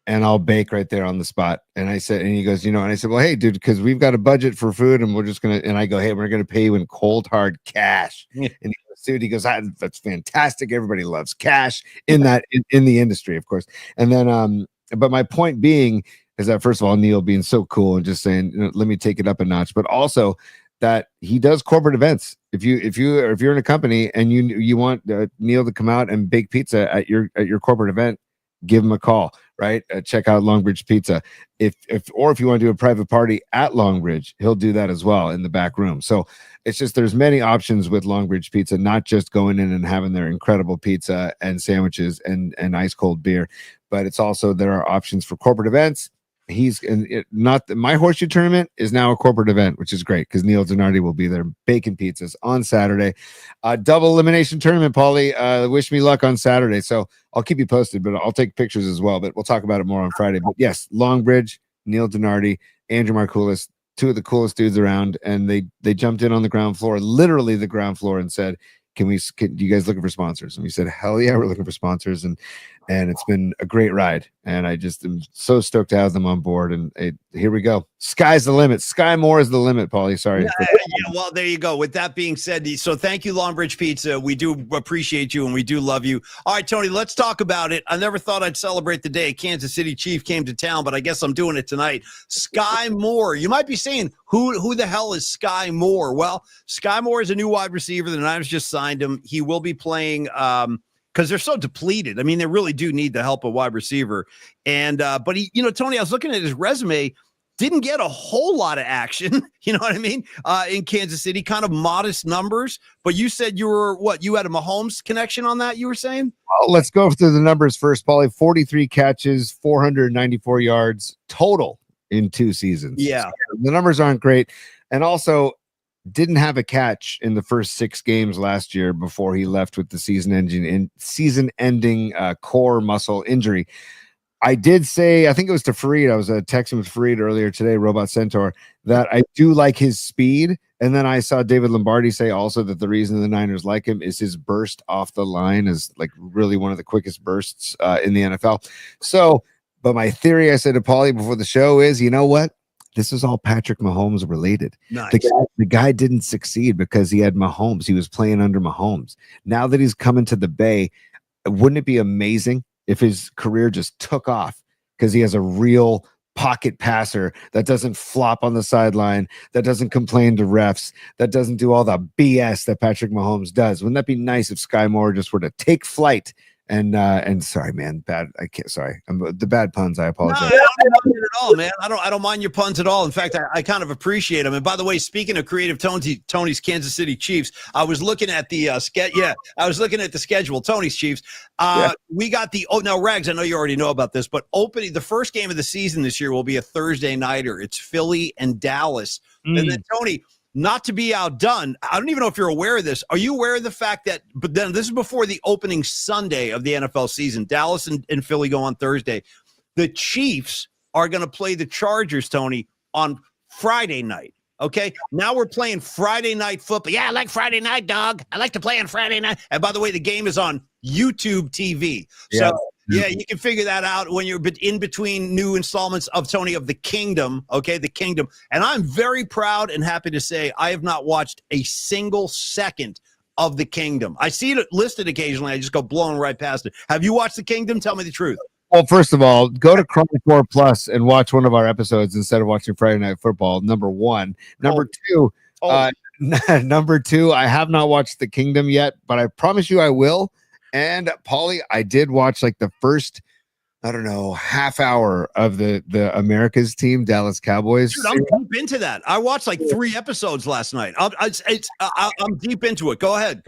and I'll bake right there on the spot? And I said, and he goes, and I said, well, hey, dude, because we've got a budget for food, and we're just going to, and I go, hey, we're going to pay you in cold, hard cash. And he goes, dude, he goes, that's fantastic. Everybody loves cash in that, in the industry, of course. And then, but my point being is that, first of all, Neil being so cool and just saying, let me take it up a notch, but also that he does corporate events. If you're in a company and you want Neil to come out and bake pizza at your corporate event, give him a call, right? Check out Longbridge Pizza. If you want to do a private party at Longbridge, he'll do that as well in the back room. So it's just, there's many options with Longbridge Pizza, not just going in and having their incredible pizza and sandwiches and ice cold beer, but it's also, there are options for corporate events. My horseshoe tournament is now a corporate event, which is great because Neil Donardi will be there baking pizzas on Saturday. Double elimination tournament, Paulie. Wish me luck on Saturday. So I'll keep you posted, but I'll take pictures as well. But we'll talk about it more on Friday. But yes, Longbridge, Neil Donardi, Andrew Markoulis, two of the coolest dudes around, and they jumped in on the ground floor, literally the ground floor, and said, "Can you guys looking for sponsors?" And we said, "Hell yeah, we're looking for sponsors." And and it's been a great ride. And I just am so stoked to have them on board. And here we go. Sky's the limit. Sky Moore is the limit, Paulie. Sorry. Yeah, well, there you go. With that being said, so thank you, Longbridge Pizza. We do appreciate you and we do love you. All right, Tony, let's talk about it. I never thought I'd celebrate the day Kansas City Chief came to town, but I guess I'm doing it tonight. Sky Moore. You might be saying, who the hell is Sky Moore? Well, Sky Moore is a new wide receiver. The Niners just signed him. He will be playing because they're so depleted. I mean, they really do need the help of wide receiver. And but he, Tony, I was looking at his resume, didn't get a whole lot of action, you know what I mean? In Kansas City, kind of modest numbers. But you said you had a Mahomes connection on that, you were saying? Well, let's go through the numbers first, Paulie. 43 catches, 494 yards total in 2 seasons. Yeah. So the numbers aren't great. And also didn't have a catch in the first 6 games last year before he left with the season-ending core muscle injury. I did say, I think it was to Fareed, I was texting with Fareed earlier today, Robot Centaur, that I do like his speed. And then I saw David Lombardi say also that the reason the Niners like him is his burst off the line is like really one of the quickest bursts in the NFL. So, but my theory, I said to Paulie before the show is, you know what? This is all Patrick Mahomes related. Nice. The guy didn't succeed because he had Mahomes. He was playing under Mahomes. Now that he's coming to the Bay, wouldn't it be amazing if his career just took off because he has a real pocket passer that doesn't flop on the sideline, that doesn't complain to refs, that doesn't do all the BS that Patrick Mahomes does? Wouldn't that be nice if Sky Moore just were to take flight? And sorry, man, I can't. Sorry, the bad puns. I apologize. No, I don't mind it at all, man. I don't mind your puns at all. In fact, I kind of appreciate them. And by the way, speaking of creative Tony's Kansas City Chiefs, I was looking at the I was looking at the schedule. Tony's Chiefs. We got now, Rags. I know you already know about this, but the first game of the season this year will be a Thursday nighter. It's Philly and Dallas, and then Tony. Not to be outdone, I don't even know if you're aware of this. Are you aware of the fact that, but then this is before the opening Sunday of the NFL season, Dallas and Philly go on Thursday. The Chiefs are going to play the Chargers, Tony, on Friday night. Okay. Now we're playing Friday night football. Yeah, I like Friday night, dog. I like to play on Friday night. And by the way, the game is on YouTube TV. So yeah, you can figure that out when you're in between new installments of Tony of the Kingdom. Okay, the Kingdom. And I'm very proud and happy to say I have not watched a single second of the Kingdom. I see it listed occasionally. I just go blowing right past it. Have you watched the Kingdom? Tell me the truth. Well, first of all, go to Chrome 4 Plus and watch one of our episodes instead of watching Friday Night Football. Number 1. Number 2. Number 2. I have not watched the Kingdom yet, but I promise you I will. And Paulie, I did watch like the first, I don't know, half hour of the America's team, Dallas Cowboys. Dude, I'm deep into that. I watched like 3 episodes last night. I'm deep into it. Go ahead.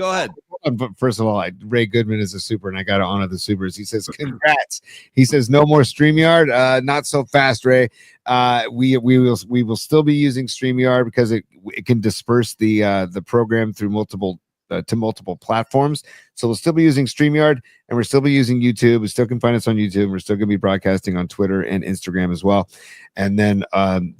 But first of all, Ray Goodman is a super, and I got to honor the supers. He says, "Congrats." He says, "No more StreamYard. Not so fast, Ray. We will still be using StreamYard because it can disperse the program through multiple platforms. So we'll still be using StreamYard, and we're still be using YouTube. We still can find us on YouTube. We're still going to be broadcasting on Twitter and Instagram as well. And then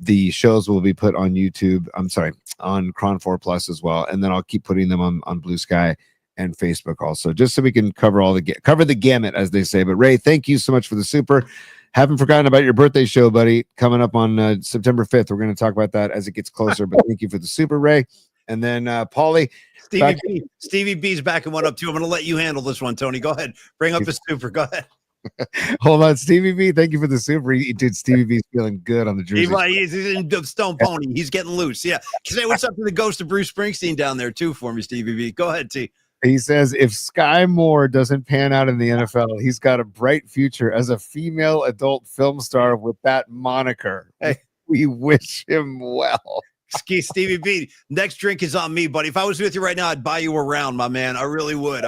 the shows will be put on YouTube. I'm sorry, on Cron 4 Plus as well. And then I'll keep putting them on Blue Sky and Facebook also, just so we can cover the gamut, as they say. But Ray, thank you so much for the super. Haven't forgotten about your birthday show, buddy, coming up on September 5th. We're going to talk about that as it gets closer. But thank you for the super, Ray. And then Paulie. Stevie B's backing one up too. I'm going to let you handle this one, Tony. Go ahead. Bring up the super. Go ahead. Hold on, Stevie B. Thank you for the super. Dude, Stevie B's feeling good on the jersey. He's in the Stone Pony. He's getting loose. Yeah. Say what's up to the ghost of Bruce Springsteen down there too for me, Stevie B. Go ahead, T. He says, if Sky Moore doesn't pan out in the NFL, he's got a bright future as a female adult film star with that moniker. Hey, we wish him well. Stevie B, next drink is on me, buddy. If I was with you right now, I'd buy you around, my man. I really would.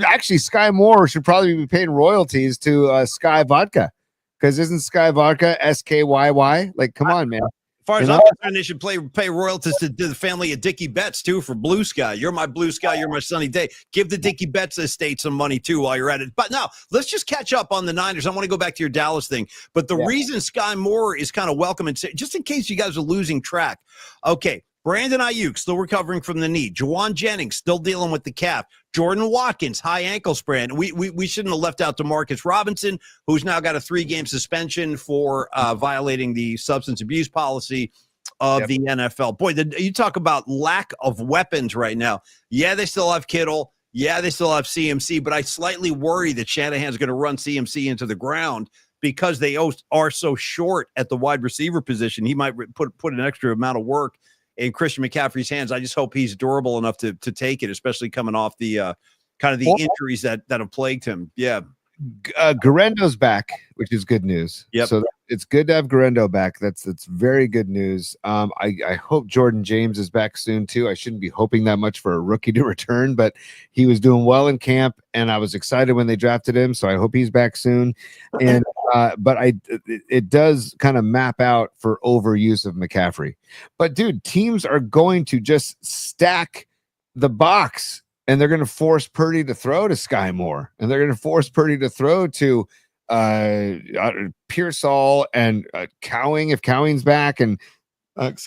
Actually, Sky Moore should probably be paying royalties to Sky Vodka, because isn't Sky Vodka SKYY? Like, come on, man. As far as I'm concerned, they should pay royalties to the family of Dickie Betts, too, for Blue Sky. You're my Blue Sky. You're my sunny day. Give the Dickie Betts estate some money, too, while you're at it. But now, let's just catch up on the Niners. I want to go back to your Dallas thing. But the reason Sky Moore is kind of welcome, and just in case you guys are losing track, okay, Brandon Ayuk still recovering from the knee. Juwan Jennings still dealing with the calf. Jordan Watkins, high ankle sprain. We shouldn't have left out Demarcus Robinson, who's now got a 3-game suspension for violating the substance abuse policy of the NFL. Boy, you talk about lack of weapons right now. Yeah, they still have Kittle. Yeah, they still have CMC, but I slightly worry that Shanahan's going to run CMC into the ground because they are so short at the wide receiver position. He might put an extra amount of work in Christian McCaffrey's hands. I just hope he's durable enough to take it, especially coming off the kind of the injuries that have plagued him. Yeah. Garendo's back, which is good news. Yep. So it's good to have Garendo back. That's very good news. I hope Jordan James is back soon too. I shouldn't be hoping that much for a rookie to return, but he was doing well in camp, and I was excited when they drafted him. So I hope he's back soon. And but it does kind of map out for overuse of McCaffrey. But dude, teams are going to just stack the box. And they're going to force Purdy to throw to Sky Moore, and they're going to force Purdy to throw to Pearsall and Cowing if Cowing's back, and if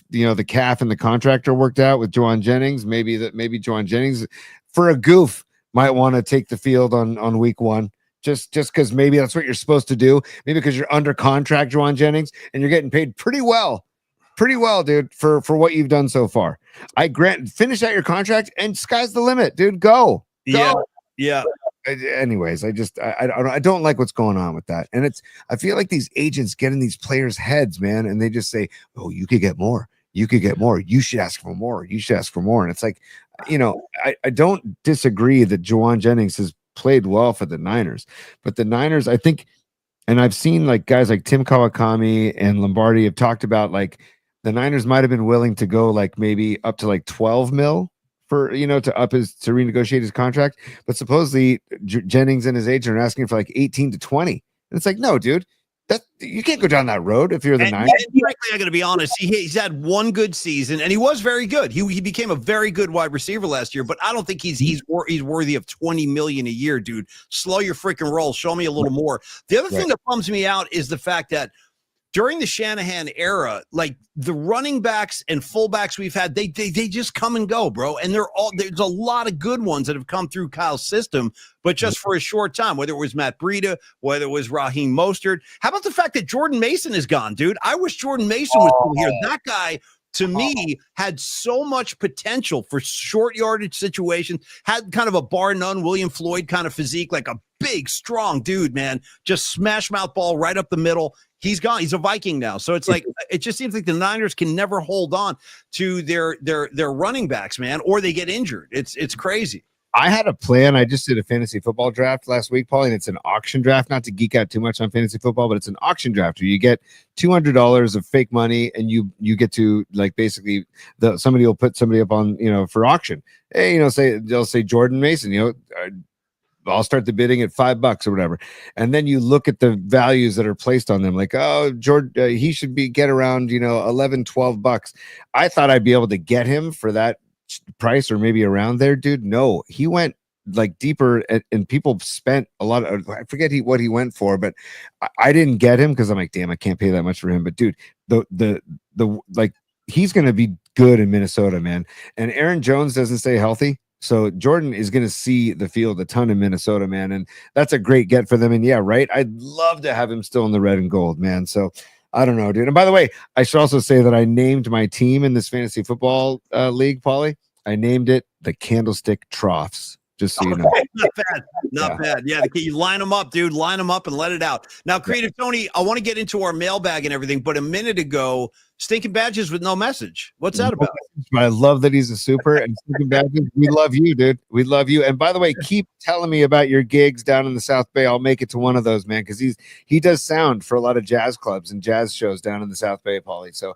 the calf and the contractor worked out with Juwan Jennings, maybe Juwan Jennings for a goof might want to take the field on week 1. Just because maybe that's what you're supposed to do. Maybe because you're under contract, Juwan Jennings, and you're getting paid pretty well, dude, for what you've done so far. I grant, finish out your contract, and sky's the limit, dude. Go. Yeah. Anyways, I don't like what's going on with that, and I feel like these agents get in these players' heads, man, and they just say, "Oh, you could get more. You could get more. You should ask for more. You should ask for more." And it's like, I don't disagree that Juwan Jennings has played well for the Niners, but the Niners, I think, and I've seen like guys like Tim Kawakami and Lombardi have talked about like the Niners might have been willing to go like maybe up to like 12 mil for, to renegotiate his contract. But supposedly Jennings and his agent are asking for like 18 to 20. And it's like, no, dude, you can't go down that road if you're the Niners. And frankly, I got to be honest. He's had one good season, and he was very good. He became a very good wide receiver last year, but I don't think he's worthy of $20 million a year, dude. Slow your freaking roll. Show me a little more. The other thing that bums me out is the fact that during the Shanahan era, like the running backs and fullbacks we've had, they just come and go, bro. And there's a lot of good ones that have come through Kyle's system, but just for a short time, whether it was Matt Breida, whether it was Raheem Mostert. How about the fact that Jordan Mason is gone, dude? I wish Jordan Mason was still here. That guy, to me, had so much potential for short yardage situations, had kind of a bar none William Floyd kind of physique, like a big, strong dude, man. Just smash mouth ball right up the middle. He's gone. He's a Viking now. So it's like, it just seems like the Niners can never hold on to their running backs, man, or they get injured. It's crazy. I had a plan. I just did a fantasy football draft last week, Paulie, and it's an auction draft. Not to geek out too much on fantasy football, but it's an auction draft where you get $200 of fake money, and you get to like basically somebody will put somebody up on for auction. Hey, they'll say Jordan Mason, I'll start the bidding at $5 or whatever. And then you look at the values that are placed on them. Like, oh, Jordan, he should get around, $11, $12. I thought I'd be able to get him for that price or maybe around there, dude. No, he went like deeper and people spent a lot of, I forget what he went for, but I didn't get him because I'm like, damn, I can't pay that much for him. But dude, the like he's going to be good in Minnesota, man. And Aaron Jones doesn't stay healthy. So Jordan is going to see the field a ton in Minnesota, man. And that's a great get for them. And yeah, right. I'd love to have him still in the red and gold, man. So I don't know, dude. And by the way, I should also say that I named my team in this fantasy football league, Paulie. I named it the Candlestick Troughs. Just so you know. Not bad. Yeah, you line them up, dude. Line them up and let it out. Now, Creative Tony, I want to get into our mailbag and everything, but a minute ago, Stinking Badges with no message. What's that about? I love that he's a super, and Stinking Badges, we love you, dude. We love you. And by the way, keep telling me about your gigs down in the South Bay. I'll make it to one of those, man, because he does sound for a lot of jazz clubs and jazz shows down in the South Bay, Paulie. So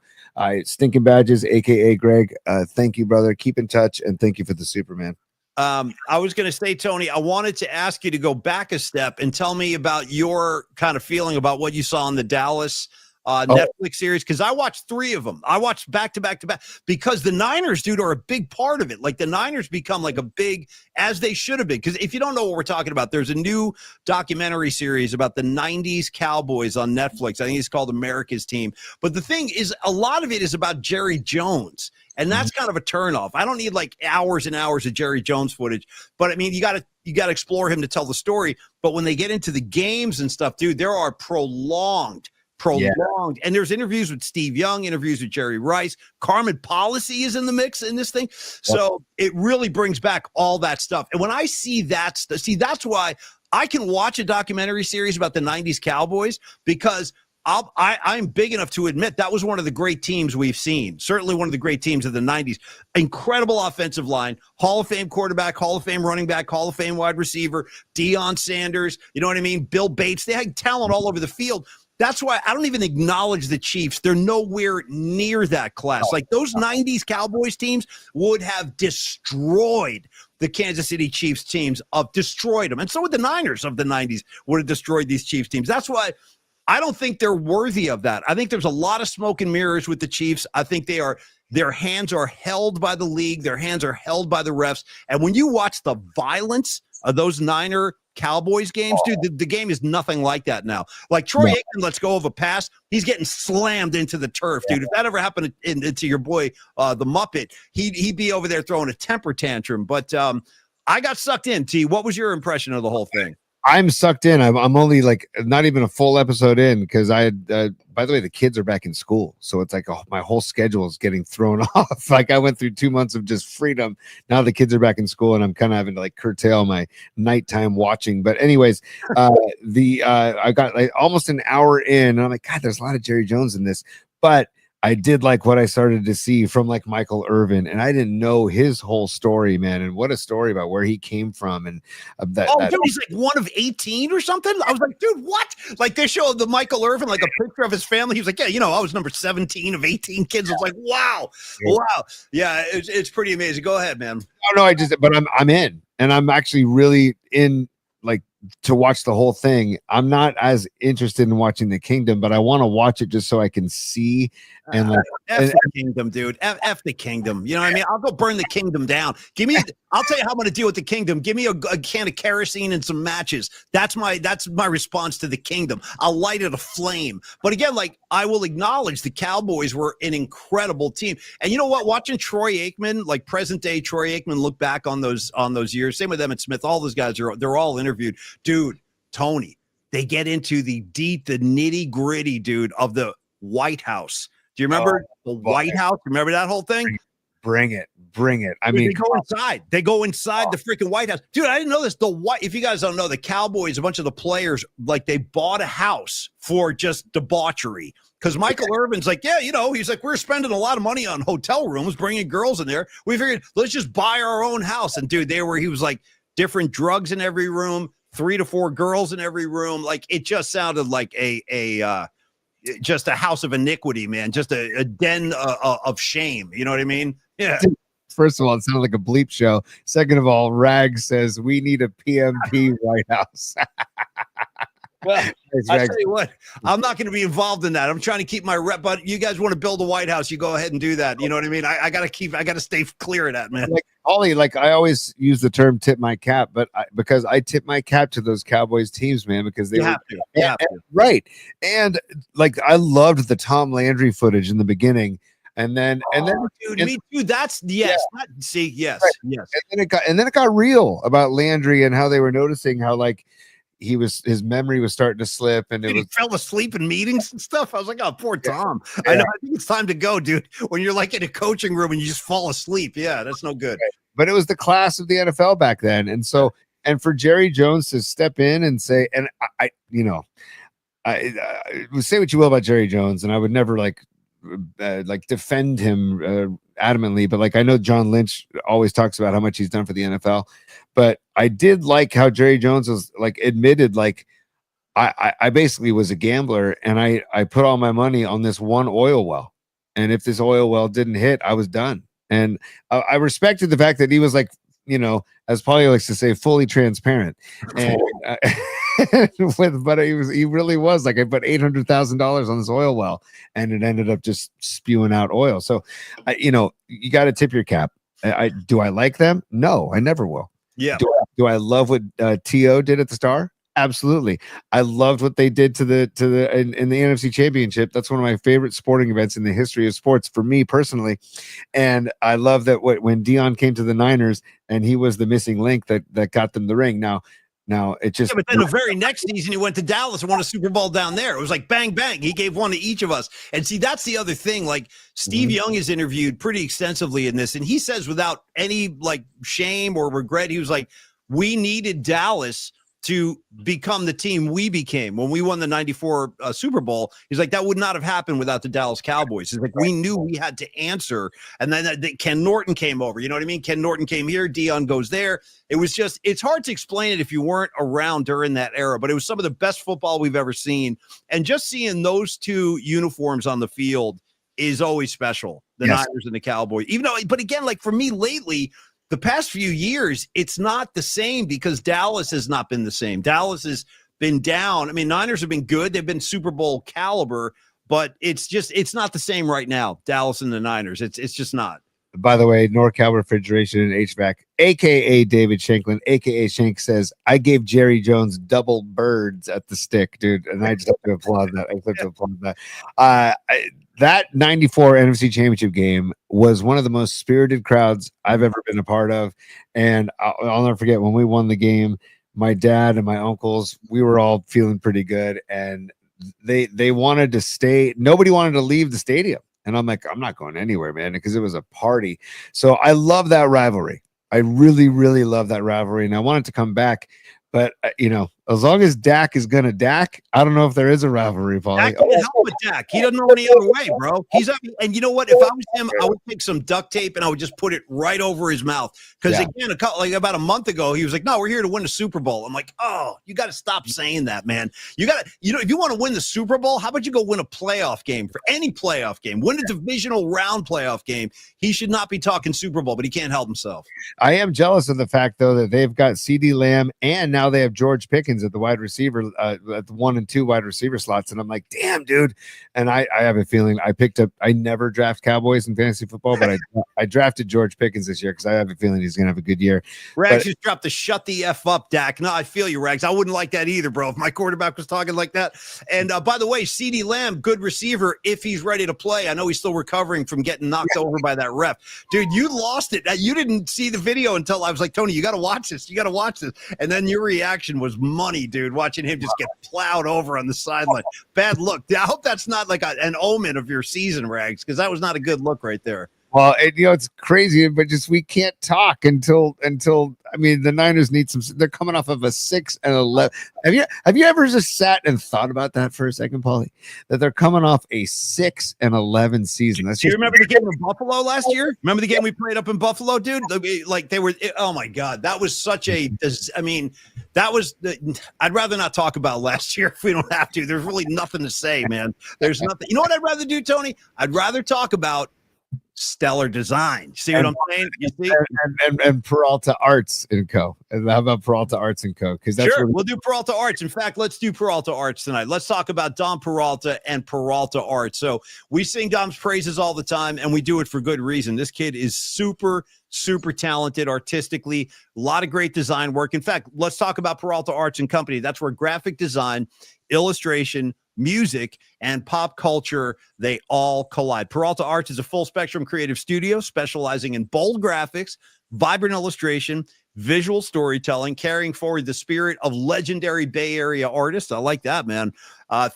Stinking Badges, aka Greg, thank you, brother. Keep in touch, and thank you for the Superman. I was going to say, Tony, I wanted to ask you to go back a step and tell me about your kind of feeling about what you saw in the Dallas Netflix series, because I watched 3 of them. I watched back to back to back because the Niners, dude, are a big part of it. Like the Niners become like a big, as they should have been. Because if you don't know what we're talking about, there's a new documentary series about the 90s Cowboys on Netflix. I think it's called America's Team. But the thing is, a lot of it is about Jerry Jones. And that's kind of a turnoff. I don't need like hours and hours of Jerry Jones footage. But I mean, you got to explore him to tell the story. But when they get into the games and stuff, dude, there are prolonged. And there's interviews with Steve Young, interviews with Jerry Rice. Carmen Policy is in the mix in this thing. So it really brings back all that stuff. And when I see that, that's why I can watch a documentary series about the 90s Cowboys, because I'm big enough to admit that was one of the great teams we've seen. Certainly one of the great teams of the 90s. Incredible offensive line, Hall of Fame quarterback, Hall of Fame running back, Hall of Fame wide receiver, Deion Sanders, you know what I mean? Bill Bates. They had talent all over the field. That's why I don't even acknowledge the Chiefs. They're nowhere near that class. Like those 90s Cowboys teams would have destroyed the Kansas City Chiefs teams, destroyed them. And so would the Niners of the 90s would have destroyed these Chiefs teams. That's why I don't think they're worthy of that. I think there's a lot of smoke and mirrors with the Chiefs. I think their hands are held by the league. Their hands are held by the refs. And when you watch the violence of those Niner Cowboys games, dude, the game is nothing like that now. Like Troy Aikman lets go of a pass, he's getting slammed into the turf, dude. If that ever happened to your boy, the Muppet, he'd be over there throwing a temper tantrum. But I got sucked in. T, what was your impression of the whole thing? I'm sucked in. I'm only like not even a full episode in, because I had, by the way, the kids are back in school. So it's like my whole schedule is getting thrown off. Like I went through 2 months of just freedom. Now the kids are back in school and I'm kind of having to like curtail my nighttime watching. But anyways, I got like almost an hour in and I'm like, God, there's a lot of Jerry Jones in this. But I did like what I started to see from like Michael Irvin, and I didn't know his whole story, man. And what a story about where he came from. And dude, he's like one of 18 or something. I was like, dude, what? Like they showed the Michael Irvin, like a picture of his family. He was like, yeah, I was number 17 of 18 kids. I was like, wow. Yeah, it's pretty amazing. Go ahead, man. Oh no, but I'm in, and I'm actually really in, like, to watch the whole thing. I'm not as interested in watching The Kingdom, but I want to watch it just so I can see. And like, the Kingdom, dude. F the Kingdom. You know what I mean? I'll go burn the Kingdom down. I'll tell you how I'm going to deal with the Kingdom. Give me a can of kerosene and some matches. That's my response to the Kingdom. I'll light it aflame. But again, like, I will acknowledge the Cowboys were an incredible team. And you know what? Watching Troy Aikman, like present day Troy Aikman, look back on those years. Same with Emmitt Smith. All those guys they're all interviewed. Dude, Tony, they get into the nitty gritty, dude, of the White House. Do you remember the White House? Remember that whole thing? Bring it. I mean, they go inside the freaking White House. Dude, I didn't know this. If you guys don't know, the Cowboys, a bunch of the players, like, they bought a house for just debauchery. Because Michael Irvin's like, yeah, he's like, we're spending a lot of money on hotel rooms, bringing girls in there. We figured, let's just buy our own house. And dude, he was like, different drugs in every room, 3 to 4 girls in every room. Like, it just sounded like just a house of iniquity, man. Just a den of shame. You know what I mean? Yeah. First of all, it sounded like a bleep show. Second of all, Rag says we need a PMP White House. Well, I tell you what, I'm not going to be involved in that. I'm trying to keep my rep. But you guys want to build a White House, you go ahead and do that. You know what I mean? I got to stay clear of that, man. Like, Ollie, like, I always use the term "tip my cap," but because I tip my cap to those Cowboys teams, man, because they have to. Right. And like, I loved the Tom Landry footage in the beginning. And then, dude, me too. That's yes. Yes. And then it got real about Landry and how they were noticing how, like, his memory was starting to slip, and he fell asleep in meetings and stuff. I was like, oh, poor Tom. Yeah. I know. I think it's time to go, dude. When you're like in a coaching room and you just fall asleep, yeah, that's no good. But it was the class of the NFL back then, and so, and for Jerry Jones to step in and say, and I say what you will about Jerry Jones, and I would never like defend him adamantly, but like, I know John Lynch always talks about how much he's done for the NFL, but I did like how Jerry Jones was like admitted, like, I basically was a gambler, and I put all my money on this one oil well, and if this oil well didn't hit, I was done. And I respected the fact that he was like, as Paulie likes to say, fully transparent. And But he really was like, I put $800,000 on this oil well, and it ended up just spewing out oil. So, you got to tip your cap. Do I like them? No, I never will. Yeah. Do I love what To did at the Star? Absolutely. I loved what they did in the NFC Championship. That's one of my favorite sporting events in the history of sports for me personally. And I love that when Dion came to the Niners and he was the missing link that got them the ring. Now it just. Yeah, but then the very next season, he went to Dallas and won a Super Bowl down there. It was like bang, bang. He gave one to each of us. And see, that's the other thing. Like Steve Young is interviewed pretty extensively in this. And he says without any like shame or regret, he was like, we needed Dallas to become the team we became when we won the 94 Super Bowl. He's like, that would not have happened without the Dallas Cowboys. He's like, we knew we had to answer. And then Ken Norton came over. You know what I mean? Ken Norton came here. Dion goes there. It was just, it's hard to explain it if you weren't around during that era, but it was some of the best football we've ever seen. And just seeing those two uniforms on the field is always special. The Niners and the Cowboys, even though, but again, like for me lately, the past few years, it's not the same because Dallas has not been the same. Dallas has been down. I mean, Niners have been good. They've been Super Bowl caliber, but it's not the same right now, Dallas and the Niners. It's just not. By the way, NorCal Refrigeration and HVAC, a.k.a. David Shanklin, a.k.a. Shank says, I gave Jerry Jones double birds at the stick, dude. And I just have to applaud that. That 94 NFC Championship game was one of the most spirited crowds I've ever been a part of. And I'll never forget when we won the game, my dad and my uncles, we were all feeling pretty good. And they wanted to stay. Nobody wanted to leave the stadium. And I'm like, I'm not going anywhere, man, because it was a party. So I love that rivalry. I really, really love that rivalry. And I want it to come back. But, as long as Dak is going to Dak, I don't know if there is a rivalry, Paulie. Dak can't help with Dak. He doesn't know any other way, bro. And you know what? If I was him, I would take some duct tape and I would just put it right over his mouth. Because again, about a month ago, he was like, no, we're here to win the Super Bowl. I'm like, oh, you got to stop saying that, man. You got to, if you want to win the Super Bowl, how about you go win a playoff game for any playoff game? Win a divisional round playoff game. He should not be talking Super Bowl, but he can't help himself. I am jealous of the fact, though, that they've got CeeDee Lamb and now they have George Pickens at the wide receiver, at the 1 and 2 wide receiver slots. And I'm like, damn, dude. And I have a feeling I never draft Cowboys in fantasy football, but I drafted George Pickens this year because I have a feeling he's going to have a good year. Rags just dropped the shut the F up, Dak. No, I feel you, Rags. I wouldn't like that either, bro, if my quarterback was talking like that. And by the way, CeeDee Lamb, good receiver if he's ready to play. I know he's still recovering from getting knocked over by that ref. Dude, you lost it. You didn't see the video until I was like, Tony, you got to watch this. You got to watch this. And then your reaction was money, dude, watching him just get plowed over on the sideline. Bad look. I hope that's not like an omen of your season, Rags, because that was not a good look right there. Well, it's crazy, but just we can't talk until I mean, the Niners need some. They're coming off of a 6-11. Have you ever just sat and thought about that for a second, Paulie? That they're coming off a 6-11 season. Do you remember the game in Buffalo last year? Remember the game we played up in Buffalo, dude? Like they were. Oh my God, that was such a. I mean, that was. I'd rather not talk about last year if we don't have to. There's really nothing to say, man. There's nothing. You know what I'd rather do, Tony? I'd rather talk about stellar design. See what I'm saying? You see? And Peralta Arts and Co. And how about Peralta Arts and Co? Because that's sure, we'll do Peralta Arts. In fact, let's do Peralta Arts tonight. Let's talk about Dom Peralta and Peralta Arts. So we sing Dom's praises all the time, and we do it for good reason. This kid is super talented artistically, a lot of great design work. In fact, let's talk about Peralta Arts and Company. That's where graphic design, illustration, music, and pop culture, they all collide. Peralta Arts is a full spectrum creative studio specializing in bold graphics, vibrant illustration, visual storytelling, carrying forward the spirit of legendary Bay Area artists. I like that, man.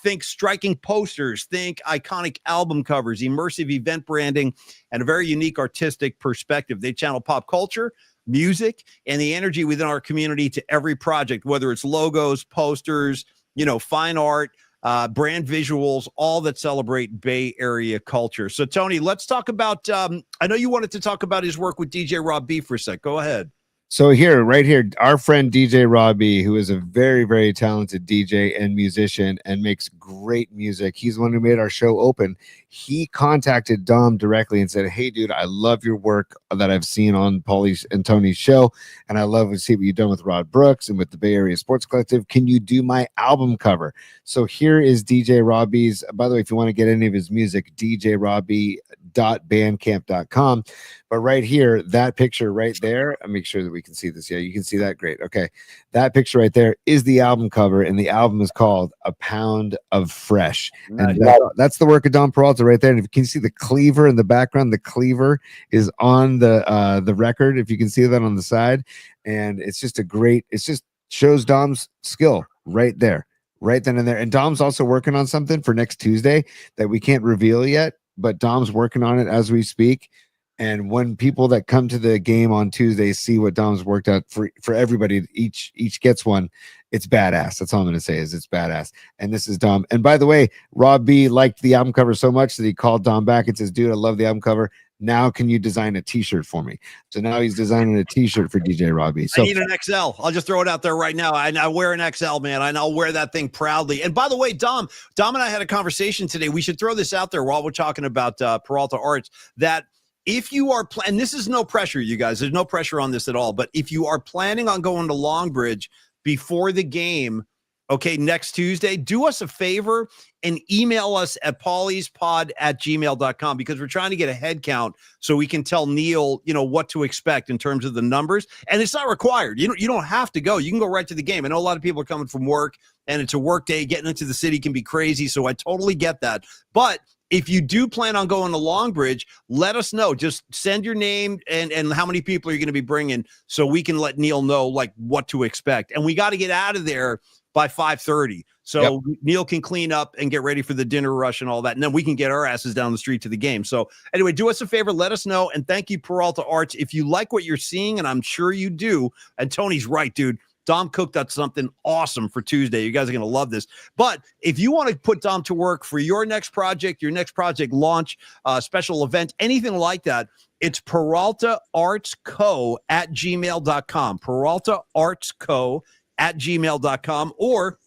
Think striking posters, think iconic album covers, immersive event branding, and a very unique artistic perspective. They channel pop culture, music, and the energy within our community to every project, whether it's logos, posters, fine art, brand visuals, all that celebrate Bay Area culture. So, Tony, let's talk about, I know you wanted to talk about his work with DJ Rob B for a sec. Go ahead. So here, right here, our friend DJ Robbie, who is a very, very talented DJ and musician and makes great music. He's the one who made our show open. He contacted Dom directly and said, "Hey, dude, I love your work that I've seen on Paulie's and Tony's show, and I love to see what you've done with Rod Brooks and with the Bay Area Sports Collective. Can you do my album cover?" So here is DJ Robbie's. By the way, if you want to get any of his music, djrobbie.bandcamp.com. But right here, that picture right there, I'll make sure that we can see this. Yeah, you can see that. Great. Okay. That picture right there is the album cover, and the album is called A Pound of Fresh. Nice. And that's the work of Don Peralta right there. And if you can see the cleaver in the background, the cleaver is on the record, if you can see that on the side. And it's just shows Dom's skill right there, right then and there. And Dom's also working on something for next Tuesday that we can't reveal yet, but Dom's working on it as we speak. And when people that come to the game on Tuesday see what Dom's worked out for everybody, each gets one. It's badass. That's all I'm going to say is it's badass. And this is Dom. And by the way, Rob B liked the album cover so much that he called Dom back and says, "Dude, I love the album cover. Now can you design a t-shirt for me?" So now he's designing a t-shirt for DJ Robbie. So I need an XL. I'll just throw it out there right now. I wear an XL, man, and I'll wear that thing proudly. And by the way, Dom and I had a conversation today. We should throw this out there while we're talking about Peralta Arts, that if you are and this is no pressure, you guys, there's no pressure on this at all, but if you are planning on going to Longbridge before the game, okay, next Tuesday, do us a favor and email us at pauliespod@gmail.com, because we're trying to get a head count so we can tell Neil, what to expect in terms of the numbers. And it's not required. You don't have to go. You can go right to the game. I know a lot of people are coming from work, and it's a work day. Getting into the city can be crazy, so I totally get that. But if you do plan on going to Longbridge, let us know. Just send your name and how many people you're going to be bringing, so we can let Neil know what to expect. And we got to get out of there by 5:30, so Neil can clean up and get ready for the dinner rush and all that, and then we can get our asses down the street to the game. So anyway, do us a favor, let us know, and thank you, Peralta Arts. If you like what you're seeing, and I'm sure you do, and Tony's right, dude, Dom cooked up something awesome for Tuesday. You guys are going to love this. But if you want to put Dom to work for your next project launch, special event, anything like that, it's PeraltaArtsCo@gmail.com. PeraltaArtsCo@gmail.com, or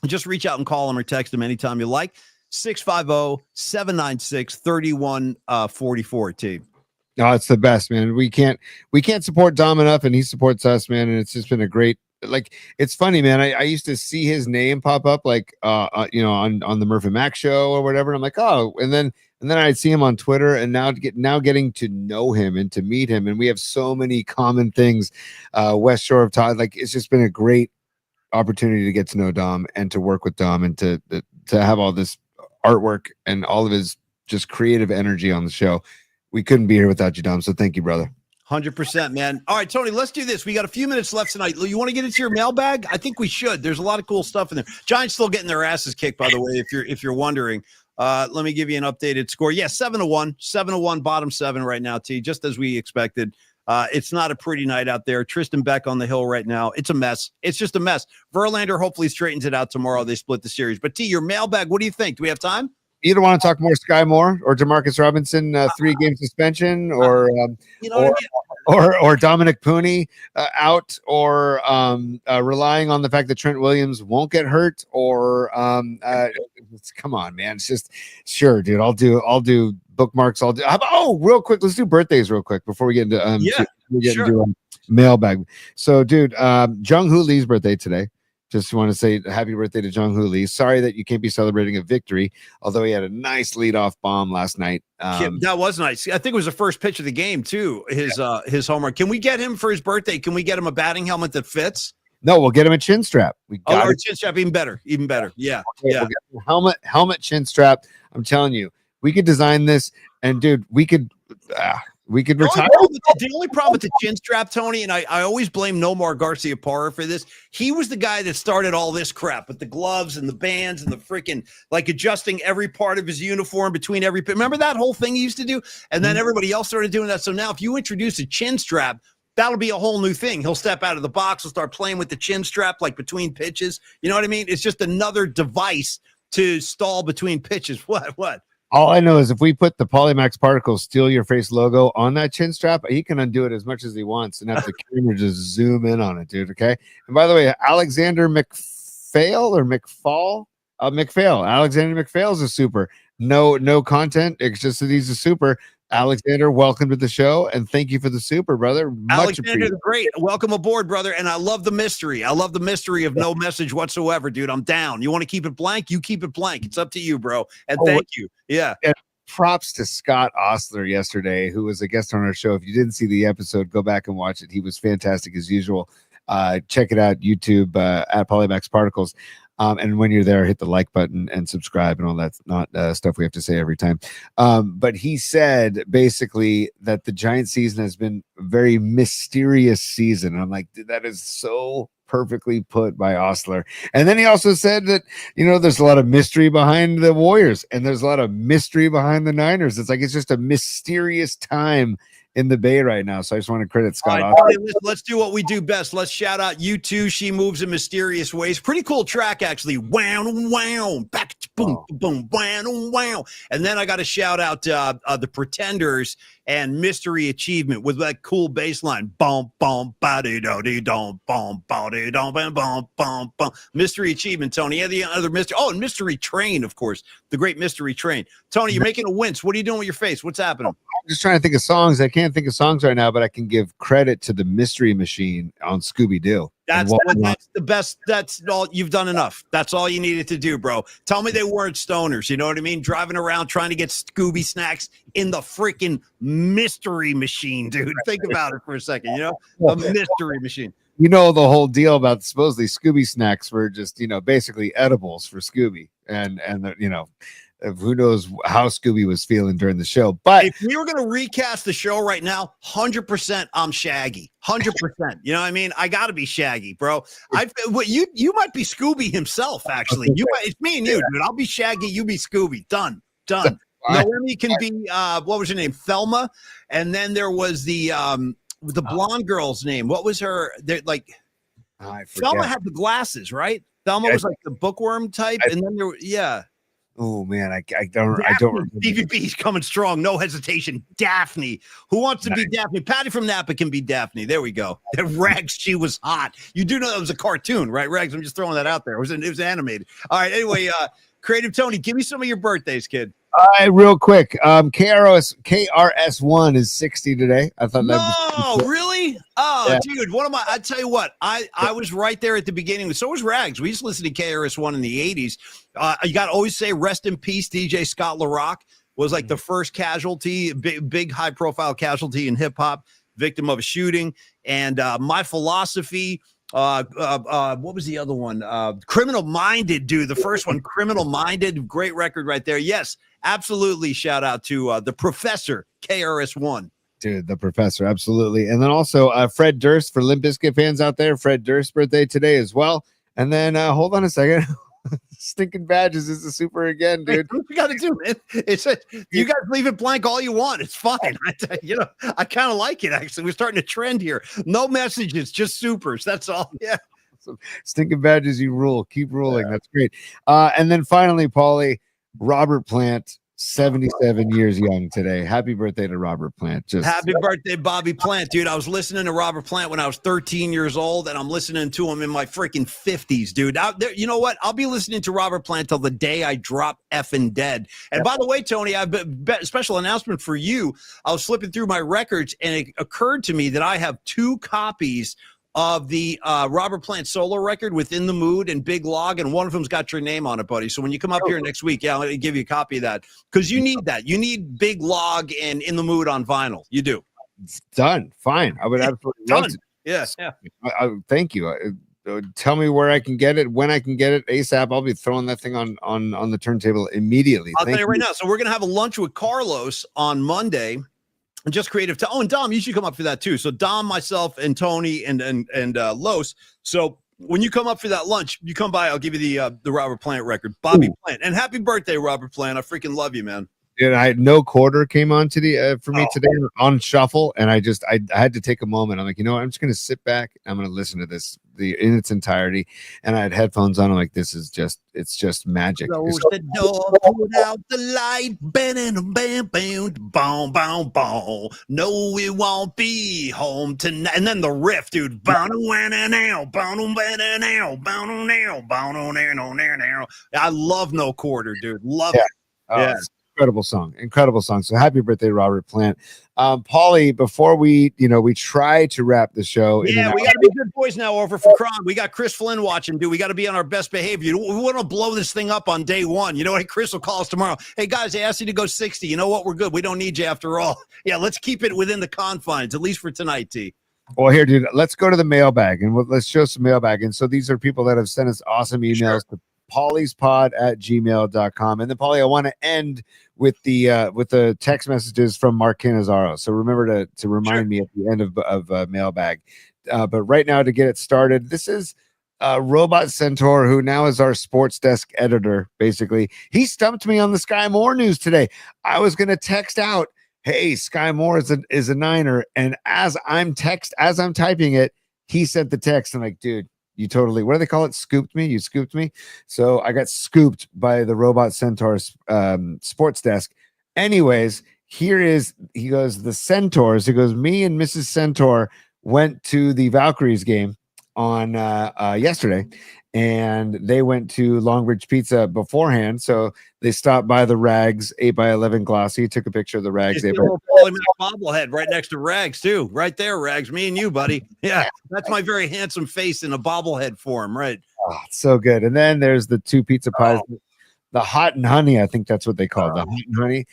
just reach out and call him or text him anytime you like. 650-796-3144, T. No, it's the best, man. We can't support Dom enough, and he supports us, man. And it's just been a great, it's funny, man. I used to see his name pop up on the Murph and Mac show or whatever. And I'm like, oh, and then I'd see him on Twitter, and now getting to know him and to meet him. And we have so many common things. West Shore of Todd, it's just been a great opportunity to get to know Dom and to work with Dom and to have all this artwork and all of his just creative energy on the show. We couldn't be here without you, Dom. So thank you, brother. 100%, man. All right, Tony, let's do this. We got a few minutes left tonight. You want to get into your mailbag? I think we should. There's a lot of cool stuff in there. Giants still getting their asses kicked, by the way, if you're wondering. Let me give you an updated score. Yeah, 7-1, bottom 7 right now, T, just as we expected. It's not a pretty night out there. Tristan Beck on the hill right now. It's a mess. It's just a mess. Verlander hopefully straightens it out tomorrow. They split the series. But T, your mailbag, what do you think? Do we have time? You don't want to talk more Sky Moore or Demarcus Robinson 3-game suspension, or or Dominic Pooney out, or relying on the fact that Trent Williams won't get hurt, or come on, man. It's just sure, dude. I'll do bookmarks. Real quick. Let's do birthdays real quick before we get into into mailbag. So, dude, Jung Hoo Lee's birthday today. Just want to say happy birthday to Jung Hoo Lee. Sorry that you can't be celebrating a victory, although he had a nice leadoff bomb last night. That was nice. I think it was the first pitch of the game too. His home run. Can we get him for his birthday? Can we get him a batting helmet that fits? No, we'll get him a chin strap. Or a chin strap, even better. Yeah. We'll get him helmet, chin strap. I'm telling you, we could design this, and dude, we could retire. The only problem with the chin strap, Tony, and I always blame Nomar Garcia-Parra for this. He was the guy that started all this crap with the gloves and the bands and the freaking adjusting every part of his uniform between every. Remember that whole thing he used to do? And then everybody else started doing that. So now if you introduce a chin strap, that'll be a whole new thing. He'll step out of the box and start playing with the chin strap between pitches. You know what I mean? It's just another device to stall between pitches. What? All I know is if we put the Polymax Particle Steal Your Face logo on that chin strap, he can undo it as much as he wants and have the camera just zoom in on it, dude. Okay. And by the way, Alexander McPhail or McFall? McPhail. Alexander McPhail is a super. No content. It's just that he's a super. Alexander, welcome to the show, and thank you for the super, brother. Much Alexander the Great, welcome aboard, brother. And I love the mystery. I love the mystery of no message whatsoever, dude. I'm down. You want to keep it blank? You keep it blank. It's up to you, bro. And thank you. Yeah. And props to Scott Ostler yesterday, who was a guest on our show. If you didn't see the episode, go back and watch it. He was fantastic as usual. Check it out, YouTube at Polymax Particles. And when you're there, hit the like button and subscribe and all that not stuff we have to say every time. But he said basically that the Giant season has been a very mysterious season. And I'm like, dude, that is so perfectly put by Ostler. And then he also said that, there's a lot of mystery behind the Warriors and there's a lot of mystery behind the Niners. It's like it's just a mysterious time in the Bay right now. So I just want to credit Scott. All right, let's do what we do best. Let's shout out U2. She Moves in Mysterious Ways. Pretty cool track, actually. Wow, wow, back to boom, boom, wow, wow. And then I got to shout out the Pretenders and Mystery Achievement with that cool bass line. Bum, bum, ba-dee-do-dee-dum, bum, ba-dee-dum, bum, bum, bum, bum. Mystery Achievement, Tony. Yeah, the other mystery. Oh, and Mystery Train, of course. The great Mystery Train. Tony, you're making a wince. What are you doing with your face? What's happening? I'm just trying to think of songs. I can't think of songs right now, but I can give credit to the Mystery Machine on Scooby-Doo. That's the best. That's all you've done enough. That's all you needed to do, bro. Tell me they weren't stoners. You know what I mean? Driving around trying to get Scooby snacks in the freaking Mystery Machine, dude. Think about it for a second. A Mystery Machine. The whole deal about supposedly Scooby snacks were just, basically edibles for Scooby. And who knows how Scooby was feeling during the show. But if we were going to recast the show right now, 100% I'm Shaggy. 100%. You know what I mean? I got to be Shaggy, bro. You might be Scooby himself, actually. It's me and you, dude. I'll be Shaggy. You be Scooby. Done. Noemi can be, what was her name? Thelma. And then there was the blonde girl's name. What was her? Thelma had the glasses, right? Thelma was like the bookworm type. And then oh man, I don't remember. DVB's coming strong, no hesitation. Daphne, who wants to be Daphne? Patty from Napa can be Daphne. There we go. Rags, she was hot. You do know that was a cartoon, right, Rags? I'm just throwing that out there. It was animated. All right. Anyway, Creative Tony, give me some of your birthdays, kid. All right, real quick. KRS-One is 60 today. I thought that was really? Oh, yeah. Dude, I tell you what, I was right there at the beginning. So was Rags. We used to listen to KRS-One in the 80s. You got to always say rest in peace. DJ Scott LaRock was like the first casualty, big high profile casualty in hip hop, victim of a shooting. And My Philosophy, what was the other one? Criminal Minded, dude. The first one, Criminal Minded, great record right there. Yes, absolutely. Shout out to the Professor, KRS-One. Dude, the Professor, absolutely. And then also Fred Durst, for Limp Bizkit fans out there. Fred Durst's birthday today as well. And then hold on a second. Stinking Badges is a super again, dude. What you got to do, man? You guys leave it blank all you want. It's fine. I kind of like it, actually. We're starting a trend here. No messages, just supers. That's all. Yeah. Stinking Badges, you rule. Keep ruling. Yeah. That's great. And then finally, Paulie, Robert Plant, 77 years young today. Happy birthday to Robert Plant. Happy birthday, Bobby Plant, dude. I was listening to Robert Plant when I was 13 years old, and I'm listening to him in my freaking 50s, dude. You know what? I'll be listening to Robert Plant till the day I drop effing dead. And by the way, Tony, I've special announcement for you. I was flipping through my records, and it occurred to me that I have 2 copies of the Robert Plant solo record, Within the Mood and Big Log, and one of them's got your name on it, buddy. So when you come up here next week, I'm going to give you a copy of that, because you need that. You need Big Log and In the Mood on vinyl. You do. It's done. Fine. I would absolutely love to. Yeah. Thank you. Tell me where I can get it, when I can get it ASAP. I'll be throwing that thing on the turntable immediately. I'll tell you right now. So we're going to have a lunch with Carlos on Monday. And just creative. And Dom, you should come up for that too. So Dom, myself, and Tony, and Los. So when you come up for that lunch, you come by. I'll give you the Robert Plant record, Bobby Plant. And happy birthday, Robert Plant. I freaking love you, man. Dude, I had no quarter came on today for me Oh. today on shuffle, and I had to take a moment. I'm like, you know what? I'm just gonna sit back. I'm gonna listen to this in its entirety, and I had headphones on. I'm like, it's just magic. Close the door, put out the light, bam, bam, bam, boom, boom, boom. No, we won't be home tonight. And then the riff, dude. I love No Quarter, dude. Love it. Oh, Yeah. it's incredible song. So happy birthday, Robert Plant. Paulie, before we try to wrap the show. Yeah, we got to be good boys now over for Kron. We got Chris Flynn watching, dude. We got to be on our best behavior. We want to blow this thing up on day one. You know what? Chris will call us tomorrow. Hey, guys, they asked you to go 60. You know what? We're good. We don't need you after all. Yeah, let's keep it within the confines, at least for tonight, T. Well, here, dude, let's go to the mailbag and let's show some mailbag. And so these are people that have sent us awesome emails to pauliespod@gmail.com. And then, Paulie, I want to end with the text messages from Mark Canizaro. So remember to remind me at the end of mailbag. But right now, to get it started, this is Robot Centaur, who now is our sports desk editor. Basically, he stumped me on the Sky Moore news today. I was going to text out, "Hey, Sky Moore is a Niner," and as I'm typing it, he sent the text. I'm like, dude, you totally, what do they call it? Scooped me. You scooped me. So I got scooped by the Robot Centaur sports desk. Anyways, he goes, the Centaurs. He goes, me and Mrs. Centaur went to the Valkyries game on yesterday, and they went to Longbridge Pizza beforehand. So they stopped by the Rags 8x11 glossy, took a picture of the Rags. A little bobblehead right next to Rags too, right there, Rags. Me and you, buddy. Yeah, that's my very handsome face in a bobblehead form, right? Oh, it's so good. And then there's the two pizza pies, the hot and honey. I think that's what they call it, the hot and honey.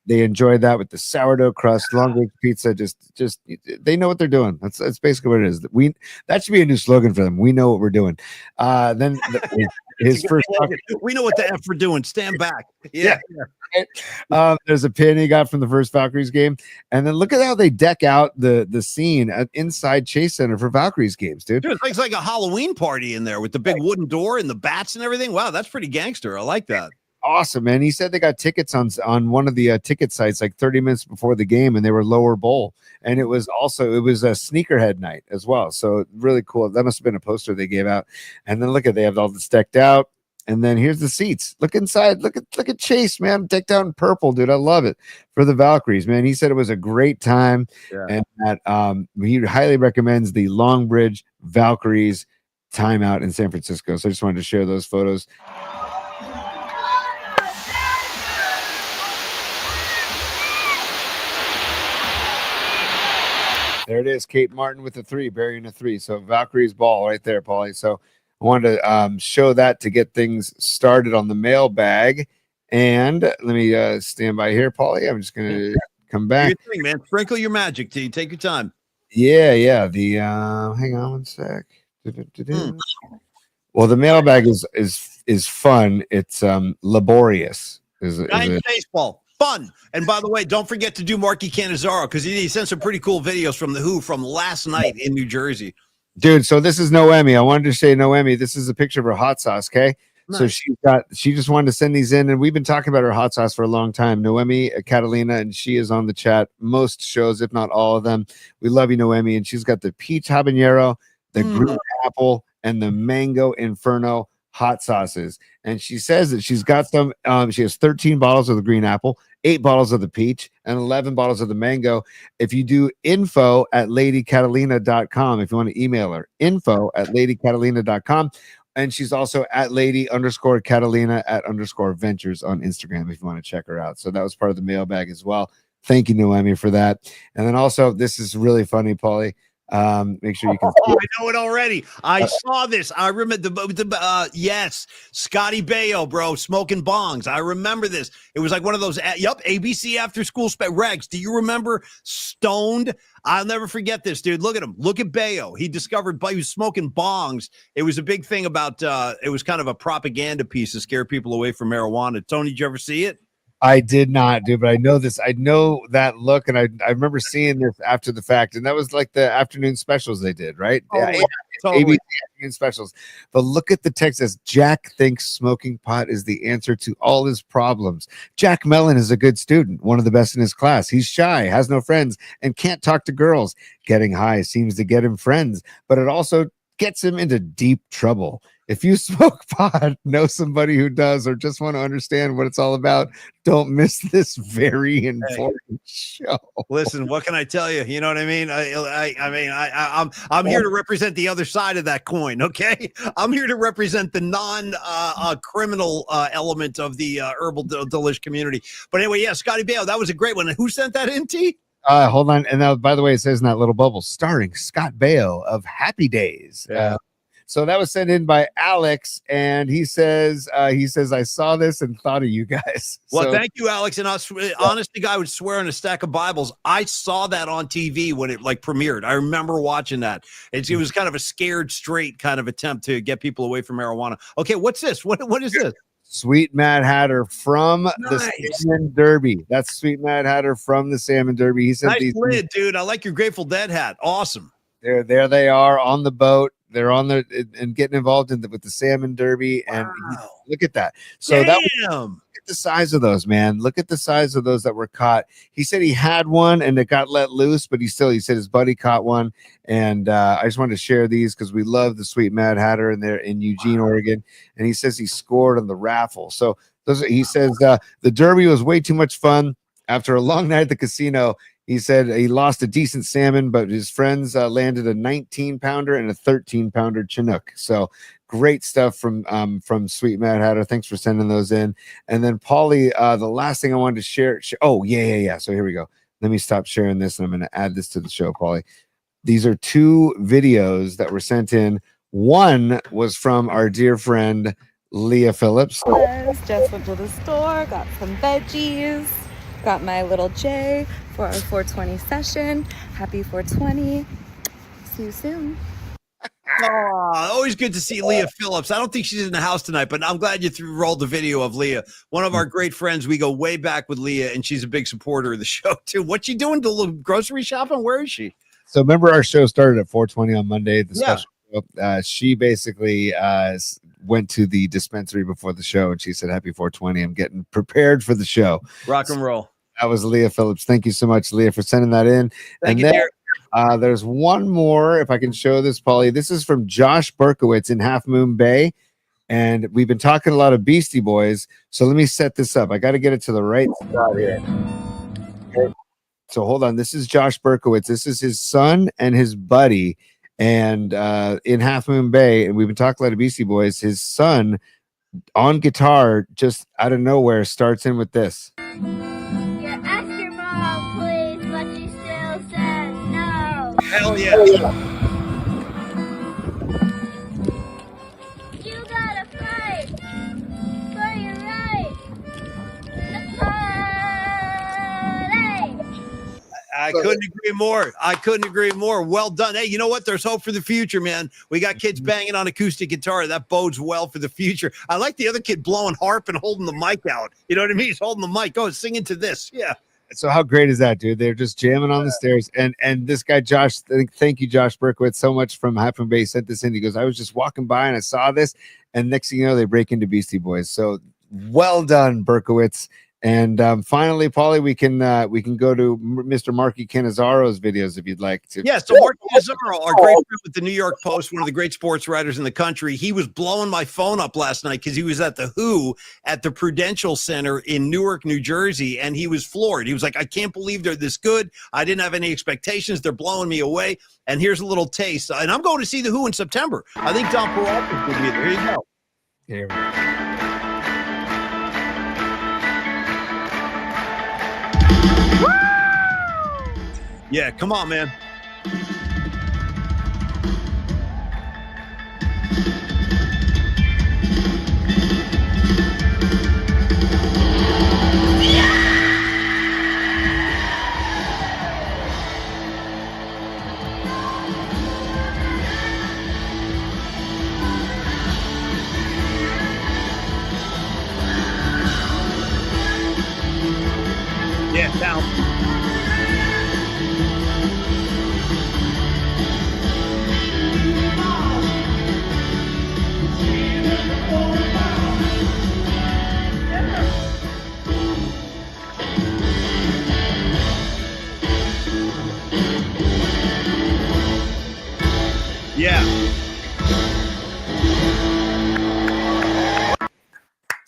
They enjoyed that with the sourdough crust, Longbridge Pizza. Just they know what they're doing. That's basically what it is. That should be a new slogan for them. We know what we're doing. Then his first. We know what the F we're doing. Stand back. Yeah. There's a pin he got from the first Valkyries game, and then look at how they deck out the scene inside Chase Center for Valkyries games, dude. It's like a Halloween party in there with the big wooden door and the bats and everything. Wow, that's pretty gangster. I like that. Awesome, man. He said they got tickets on one of the ticket sites like 30 minutes before the game, and they were lower bowl, and it was a sneakerhead night as well. So really cool. That must have been a poster they gave out. And then look at, they have all this decked out. And then here's the seats. Look inside. Look at Chase, man, decked out in purple, dude. I love it for the Valkyries, man. He said it was a great time, and that he highly recommends the Longbridge Valkyries timeout in San Francisco. So I just wanted to share those photos. There it is, Kate Martin with a 3, burying a 3. So Valkyrie's ball right there, Paulie. So I wanted to show that to get things started on the mailbag. And let me stand by here, Paulie. I'm just going to come back. Do your thing, man. Sprinkle your magic, T. Take your time. Yeah. The hang on one sec. Well, the mailbag is fun. It's laborious. Giant baseball. Fun. And by the way, don't forget to do Marky Canizaro, because he sent some pretty cool videos from the Who from last night in New Jersey. Dude, so this is Noemi. I wanted to say Noemi. This is a picture of her hot sauce, okay? Nice. So she just wanted to send these in, and we've been talking about her hot sauce for a long time. Noemi Catalina, and she is on the chat most shows, if not all of them. We love you, Noemi. And she's got the peach habanero, the green apple, and the mango inferno hot sauces. And she says that she's got some, she has 13 bottles of the green apple, 8 bottles of the peach, and 11 bottles of the mango. If you do info@ladycatalina.com, if you want to email her, info@ladycatalina.com. And she's also at lady_Catalina @_ventures on Instagram if you want to check her out. So that was part of the mailbag as well. Thank you, Noemi, for that. And then also, this is really funny, Paulie. Make sure you can I know it already. I saw this. I remember yes, Scotty Baio, bro, smoking bongs. I remember this. It was like one of those ABC after school Regs. Do you remember Stoned? I'll never forget this, dude. Look at him. Look at Baio. He was smoking bongs. It was a big thing about it was kind of a propaganda piece to scare people away from marijuana. Tony, did you ever see it? I did not, dude, but I know this. I know that look, and I remember seeing this after the fact, and that was like the afternoon specials they did, right? Totally. Yeah, Totally. ABC afternoon specials. But look at the text as Jack thinks smoking pot is the answer to all his problems. Jack Mellon is a good student, one of the best in his class. He's shy, has no friends, and can't talk to girls. Getting high seems to get him friends, but it also gets him into deep trouble. If you smoke pot, know somebody who does, or just want to understand what it's all about, don't miss this very important show. Listen, what can I tell you? You know what I mean? I'm here to represent the other side of that coin. Okay, I'm here to represent the non-criminal element of the herbal delish community. But anyway, yeah, Scotty Bale, that was a great one. Who sent that in, T? Hold on, and now, by the way, it says in that little bubble, starring Scott Bale of Happy Days. Yeah. So that was sent in by Alex, and he says, I saw this and thought of you guys. Well, so, thank you, Alex. And honestly, guy would swear on a stack of Bibles. I saw that on TV when it like premiered. I remember watching that. It was kind of a scared straight kind of attempt to get people away from marijuana. Okay, what's this? What is this? Sweet Mad Hatter from the Salmon Derby. That's Sweet Mad Hatter from the Salmon Derby. He said, nice lid, dude. I like your Grateful Dead hat. Awesome. There they are on the boat. They're on the and getting involved with the Salmon Derby. And look at that. So Damn. that was, look at the size of those, man. Look at the size of those that were caught. He said he had one and it got let loose, but he said his buddy caught one. And I just wanted to share these because we love the Sweet Mad Hatter in there in Eugene, Oregon. And he says he scored on the raffle. So he says the Derby was way too much fun. After a long night at the casino, he said he lost a decent salmon, but his friends landed a 19-pounder and a 13-pounder Chinook. So great stuff from Sweet Mad Hatter. Thanks for sending those in. And then Paulie, the last thing I wanted to share. Oh, yeah. So here we go. Let me stop sharing this, and I'm going to add this to the show, Paulie. These are 2 videos that were sent in. One was from our dear friend, Leah Phillips. Just went to the store, got some veggies. Got my little J for our 420 session. Happy 420. See you soon. Always good to see Leah Phillips. I don't think she's in the house tonight, but I'm glad you rolled the video of Leah. One of our great friends. We go way back with Leah, and she's a big supporter of the show, too. What's she doing? To little grocery shopping? Where is she? So remember our show started at 420 on Monday. The special show. She basically went to the dispensary before the show, and she said, happy 420. I'm getting prepared for the show. Rock and roll. That was Leah Phillips. Thank you so much, Leah, for sending that in. Thank and you, then there's one more, if I can show this, Paulie. This is from Josh Berkowitz in Half Moon Bay. And we've been talking a lot of Beastie Boys. So let me set this up. I got to get it to the right spot here. Okay. So hold on. This is Josh Berkowitz. This is his son and his buddy. And in Half Moon Bay, and we've been talking a lot of Beastie Boys. His son on guitar, just out of nowhere, starts in with this. Hell yeah. You gotta fight for your right to party. I couldn't agree more. Well done. Hey, you know what? There's hope for the future, man. We got kids banging on acoustic guitar. That bodes well for the future. I like the other kid blowing harp and holding the mic out. You know what I mean? He's holding the mic. Oh, singing to this. Yeah. So how great is that, dude? They're just jamming on the stairs. And this guy, Josh, thank you, Josh Berkowitz, so much from Half Moon Bay. Sent this in. He goes, I was just walking by and I saw this. And next thing you know, they break into Beastie Boys. So well done, Berkowitz. And finally, Paulie, we can go to Mr. Marky Canizzaro's videos if you'd like to. Yeah, so Marky Cannizzaro, our great friend with the New York Post, one of the great sports writers in the country, he was blowing my phone up last night because he was at the Who at the Prudential Center in Newark, New Jersey, and he was floored. He was like, I can't believe they're this good. I didn't have any expectations. They're blowing me away. And here's a little taste. And I'm going to see the Who in September. I think Don Peralta's going to be there. Here you go. Here we go. Yeah, come on, man. Yeah.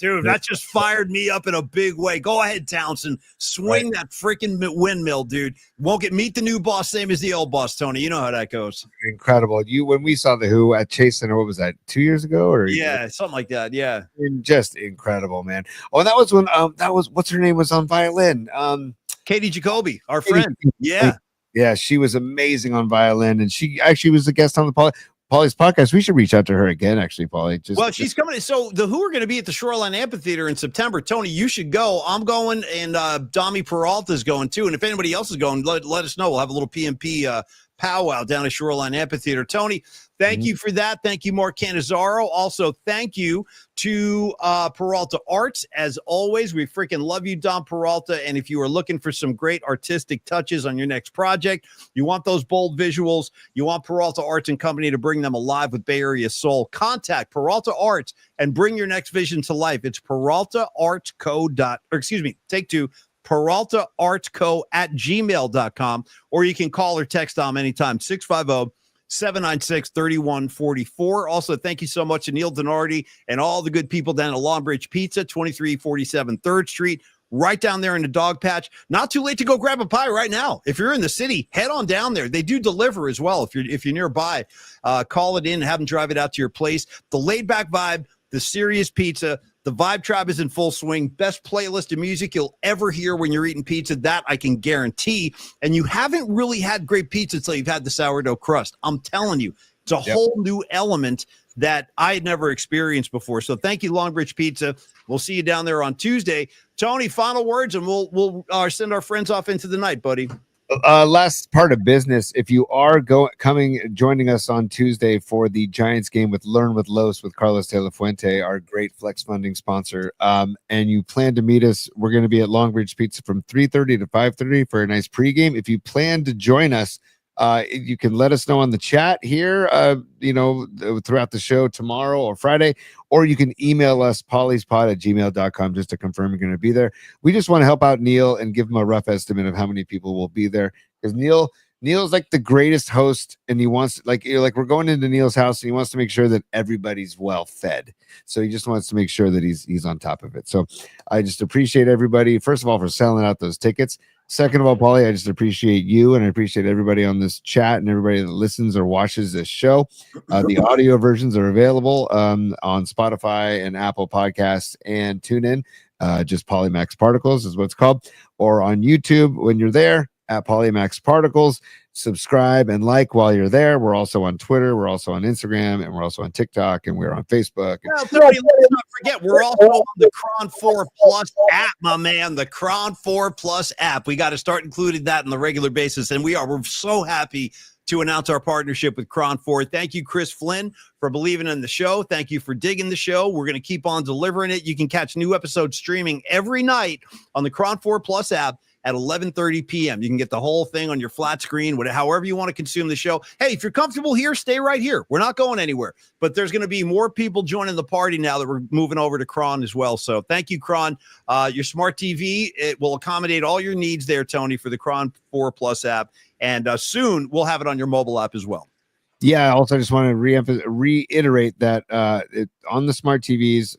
Dude, that just fired me up in a big way. Go ahead, Townsend. Swing that freaking windmill, dude. Won't meet the new boss, same as the old boss, Tony. You know how that goes. Incredible. When we saw the Who at Chase Center, what was that, 2 years ago? Or yeah, something like that. Yeah. Just incredible, man. Oh, that was when what's her name was on violin. Katie Jacoby, our friend. Yeah. Yeah, she was amazing on violin, and she actually was a guest on the Polly's podcast. We should reach out to her again, actually, Polly. She's coming. So the Who are going to be at the Shoreline Amphitheater in September. Tony, you should go. I'm going, and Dami Peralta is going too. And if anybody else is going, let us know. We'll have a little PMP powwow down at Shoreline Amphitheater. Tony, thank you for that. Thank you, Mark Cannizzaro. Also, thank you to Peralta Arts. As always, we freaking love you, Dom Peralta. And if you are looking for some great artistic touches on your next project, you want those bold visuals, you want Peralta Arts and Company to bring them alive with Bay Area soul, contact Peralta Arts and bring your next vision to life. It's PeraltaArtsCo@gmail.com, or you can call or text Dom anytime, 650-796-3144. Also, thank you so much to Neil Denardi and all the good people down at Longbridge Pizza, 2347 3rd Street, right down there in the dog patch. Not too late to go grab a pie right now. If you're in the city, head on down there. They do deliver as well. If you're nearby, call it in and have them drive it out to your place. The laid back vibe, the serious pizza. The Vibe Tribe is in full swing. Best playlist of music you'll ever hear when you're eating pizza. That I can guarantee. And you haven't really had great pizza until you've had the sourdough crust. I'm telling you, it's a whole new element that I had never experienced before. So thank you, Longbridge Pizza. We'll see you down there on Tuesday. Tony, final words, and we'll send our friends off into the night, buddy. Last part of business. If you are joining us on Tuesday for the Giants game with Learn with Los with Carlos De La Fuente, our great flex funding sponsor, and you plan to meet us, we're going to be at Longbridge Pizza from 3:30 to 5:30 for a nice pregame. If you plan to join us, you can let us know on the chat here, throughout the show tomorrow or Friday, or you can email us pollyspod@gmail.com just to confirm you're going to be there. We just want to help out Neil and give him a rough estimate of how many people will be there, because Neil's like the greatest host, and he wants, we're going into Neil's house and he wants to make sure that everybody's well fed. So he just wants to make sure that he's on top of it. So I just appreciate everybody, first of all, for selling out those tickets. Second of all, Paulie, I just appreciate you, and I appreciate everybody on this chat and everybody that listens or watches this show. The audio versions are available on Spotify and Apple Podcasts and TuneIn. Just Polymax Particles is what it's called. Or on YouTube when you're there at Polymax Particles. Subscribe and like while you're there. We're also on Twitter. We're also on Instagram, and we're also on TikTok, and we're on Facebook. Well, Tony, let's not forget, we're also on the Cron 4 Plus app, my man. The Cron 4 Plus app. We got to start including that on the regular basis, and we're so happy to announce our partnership with Cron 4. Thank you, Chris Flynn, for believing in the show. Thank you for digging the show. We're going to keep on delivering it. You can catch new episodes streaming every night on the Cron 4 Plus app at 11:30 p.m. You can get the whole thing on your flat screen, however you want to consume the show. Hey, if you're comfortable here, stay right here. We're not going anywhere. But there's going to be more people joining the party now that we're moving over to Cron as well. So thank you, Cron. Your smart TV, it will accommodate all your needs there, Tony, for the Cron 4 Plus app. And soon we'll have it on your mobile app as well. Yeah, also I just want to reiterate that on the smart TVs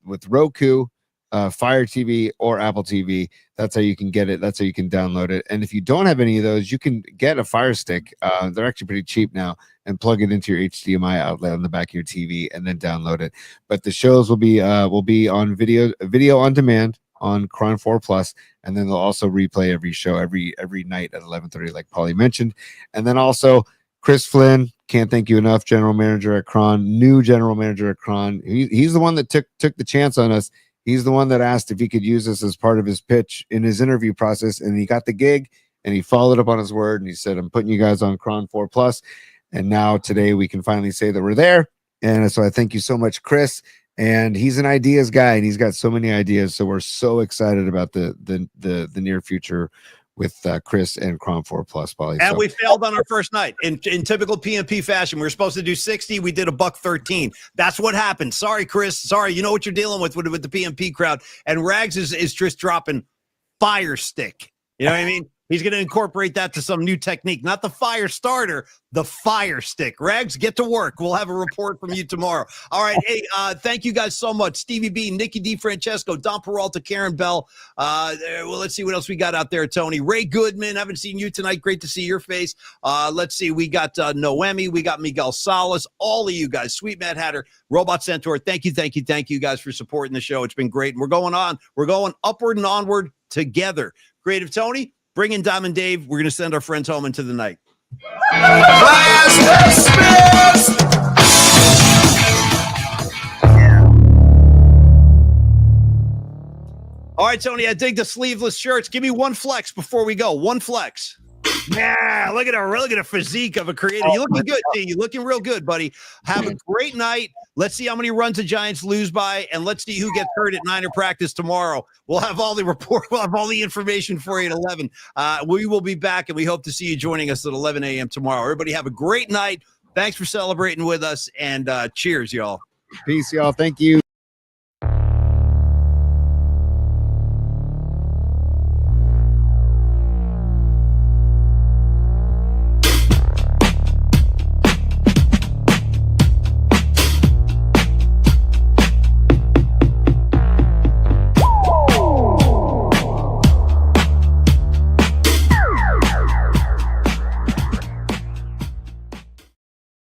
with Roku, Fire TV, or Apple TV, that's how you can get it. That's how you can download it. And if you don't have any of those, you can get a Fire Stick. They're actually pretty cheap now, and plug it into your HDMI outlet on the back of your TV and then download it. But the shows will be on video on demand on Cron 4 Plus, and then they'll also replay every show every night at 11:30, like Paulie mentioned. And then also Chris Flynn, can't thank you enough, general manager at Cron, new general manager at Cron. He's the one that took the chance on us. He's the one that asked if he could use us as part of his pitch in his interview process, and he got the gig, and he followed up on his word, and he said, I'm putting you guys on Cron 4 Plus. And now today we can finally say that we're there. And so I thank you so much, Chris. And he's an ideas guy, and he's got so many ideas. So we're so excited about the near future with Chris and Cron 4 Plus, Paulie. And we failed on our first night in typical PMP fashion. We were supposed to do 60. We did $113. That's what happened. Sorry, Chris. Sorry. You know what you're dealing with the PMP crowd. And Rags is just dropping fire stick. You know what I mean? He's going to incorporate that to some new technique, not the fire starter, the fire stick. Rags, get to work. We'll have a report from you tomorrow. All right. Hey, thank you guys so much. Stevie B, Nikki DiFrancesco, Don Peralta, Karen Bell. Well, let's see what else we got out there, Tony. Ray Goodman, haven't seen you tonight. Great to see your face. Let's see. We got Noemi. We got Miguel Salas. All of you guys. Sweet Mad Hatter, Robot Centaur. Thank you guys for supporting the show. It's been great. And we're going upward and onward together. Creative Tony, bring in Diamond Dave. We're going to send our friends home into the night. All right, Tony, I dig the sleeveless shirts. Give me one flex before we go. One flex. Yeah, look at a physique of a creator. You're looking good, T. You're looking real good, buddy. Have a great night. Let's see how many runs the Giants lose by, and let's see who gets hurt at Niner practice tomorrow. We'll have all the report. We'll have all the information for you at 11. We will be back, and we hope to see you joining us at 11 a.m. tomorrow. Everybody have a great night. Thanks for celebrating with us, and cheers, y'all. Peace, y'all. Thank you.